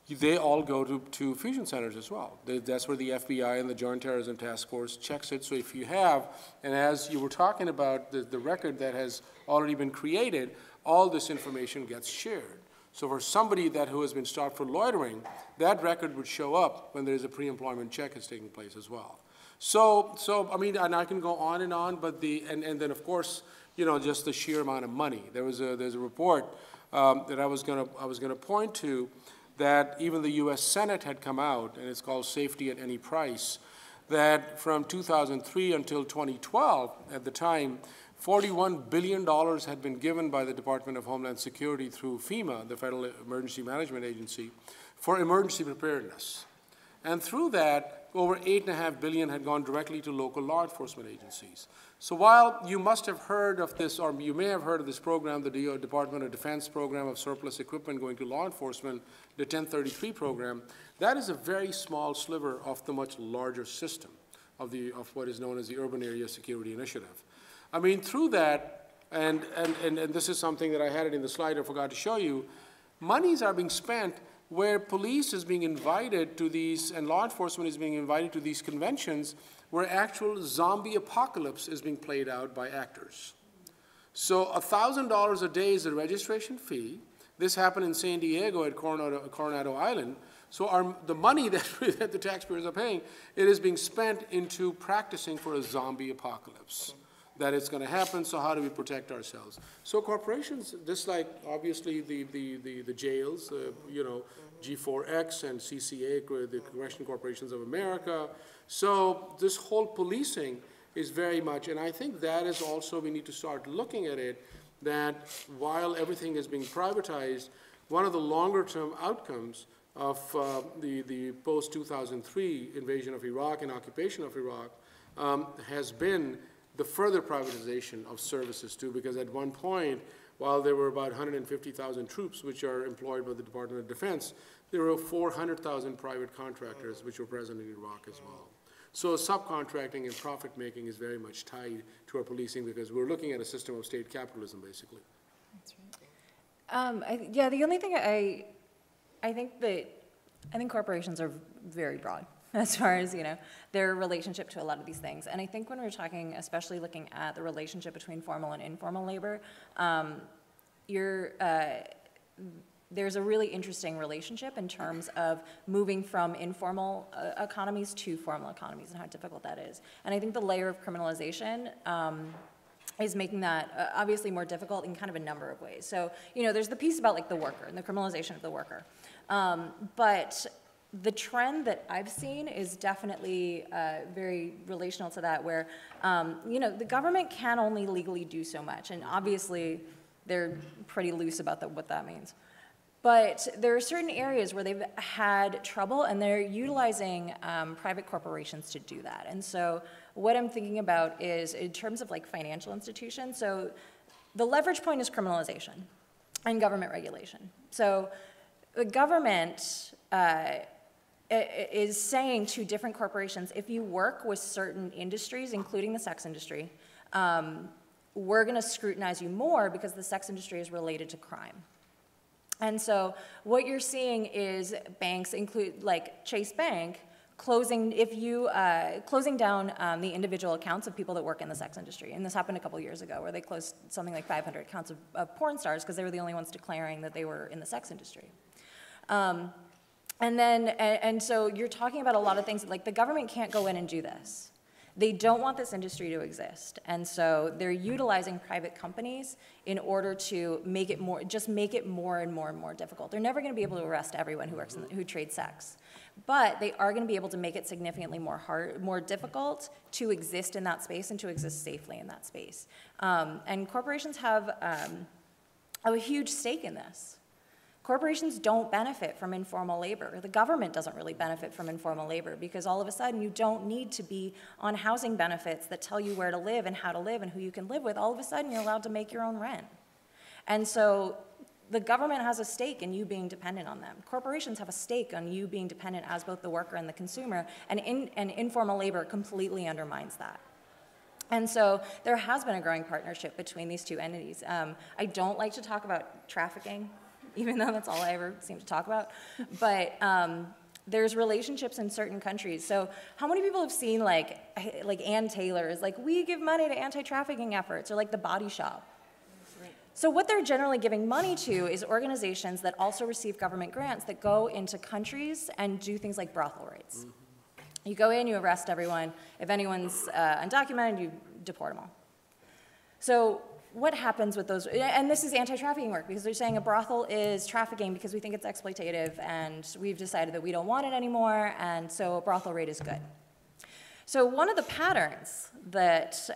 they all go to fusion centers as well. That's where the FBI and the Joint Terrorism Task Force checks it. So if you have, and as you were talking about the record that has already been created, all this information gets shared. So for somebody who has been stopped for loitering, that record would show up when there's a pre-employment check is taking place as well. So I mean, and I can go on, but and then of course, just the sheer amount of money. There's a report that I was gonna point to, that even the U.S. Senate had come out, and it's called Safety at Any Price, that from 2003 until 2012, at the time, $41 billion had been given by the Department of Homeland Security through FEMA, the Federal Emergency Management Agency, for emergency preparedness. And through that, over $8.5 billion had gone directly to local law enforcement agencies. So while you must have heard of this, or you may have heard of this program, the Department of Defense program of surplus equipment going to law enforcement, the 1033 program, that is a very small sliver of the much larger system of what is known as the Urban Area Security Initiative. I mean, through that, and this is something that I had it in the slide I forgot to show you, monies are being spent where police is being invited to these, and law enforcement is being invited to these conventions where actual zombie apocalypse is being played out by actors. So $1,000 a day is the registration fee. This happened in San Diego at Coronado Island. So the money that the taxpayers are paying, it is being spent into practicing for a zombie apocalypse. That it's going to happen, so how do we protect ourselves? So corporations, just like obviously the jails, G4X and CCA, the Correctional Corporations of America. So this whole policing is very much, and I think that is also, we need to start looking at it, that while everything is being privatized, one of the longer term outcomes of the post-2003 invasion of Iraq and occupation of Iraq has been the further privatization of services too, because at one point, while there were about 150,000 troops which are employed by the Department of Defense, there were 400,000 private contractors which were present in Iraq as well. So subcontracting and profit making is very much tied to our policing, because we're looking at a system of state capitalism, basically. That's right. Yeah, the only thing I think corporations are very broad as far as, you know, their relationship to a lot of these things. And I think when we're talking, especially looking at the relationship between formal and informal labor, there's a really interesting relationship in terms of moving from informal economies to formal economies and how difficult that is. And I think the layer of criminalization is making that obviously more difficult in kind of a number of ways. So, you know, there's the piece about like the worker and the criminalization of the worker. But the trend that I've seen is definitely very relational to that, where, you know, the government can only legally do so much. And obviously, they're pretty loose about what that means. But there are certain areas where they've had trouble, and they're utilizing private corporations to do that. And so what I'm thinking about is in terms of like financial institutions, so the leverage point is criminalization and government regulation. So the government is saying to different corporations, if you work with certain industries, including the sex industry, we're going to scrutinize you more because the sex industry is related to crime. And so what you're seeing is banks, include like Chase Bank, closing down the individual accounts of people that work in the sex industry. And this happened a couple years ago, where they closed something like 500 accounts of porn stars because they were the only ones declaring that they were in the sex industry. And so you're talking about a lot of things, like the government can't go in and do this. They don't want this industry to exist. And so they're utilizing private companies in order to make it more, just make it more and more and more difficult. They're never going to be able to arrest everyone who trades sex. But they are going to be able to make it significantly more difficult to exist in that space and to exist safely in that space. And corporations have a huge stake in this. Corporations don't benefit from informal labor. The government doesn't really benefit from informal labor, because all of a sudden you don't need to be on housing benefits that tell you where to live and how to live and who you can live with. All of a sudden you're allowed to make your own rent. And so the government has a stake in you being dependent on them. Corporations have a stake on you being dependent as both the worker and the consumer, and informal labor completely undermines that. And so there has been a growing partnership between these two entities. I don't like to talk about trafficking, even though that's all I ever seem to talk about. But there's relationships in certain countries. So how many people have seen like Ann Taylor's, like, we give money to anti-trafficking efforts, or like the Body Shop? So what they're generally giving money to is organizations that also receive government grants that go into countries and do things like brothel raids. You go in, you arrest everyone. If anyone's undocumented, you deport them all. So what happens with those? And this is anti-trafficking work, because they're saying a brothel is trafficking because we think it's exploitative, and we've decided that we don't want it anymore, and so a brothel raid is good. So one of the patterns that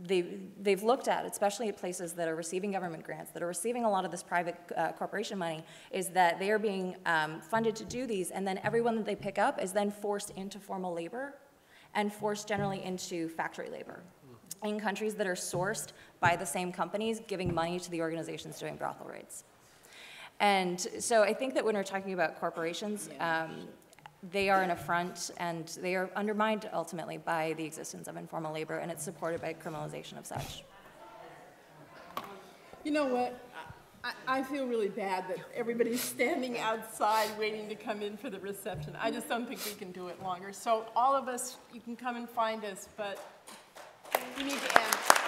they've looked at, especially at places that are receiving government grants, that are receiving a lot of this private corporation money, is that they are being funded to do these, and then everyone that they pick up is then forced into formal labor and forced generally into factory labor in countries that are sourced by the same companies giving money to the organizations doing brothel raids. And so I think that when we're talking about corporations, they are an affront, and they are undermined ultimately by the existence of informal labor, and it's supported by criminalization of such. You know what? I feel really bad that everybody's standing outside waiting to come in for the reception. I just don't think we can do it longer. So all of us, you can come and find us, but we need to end.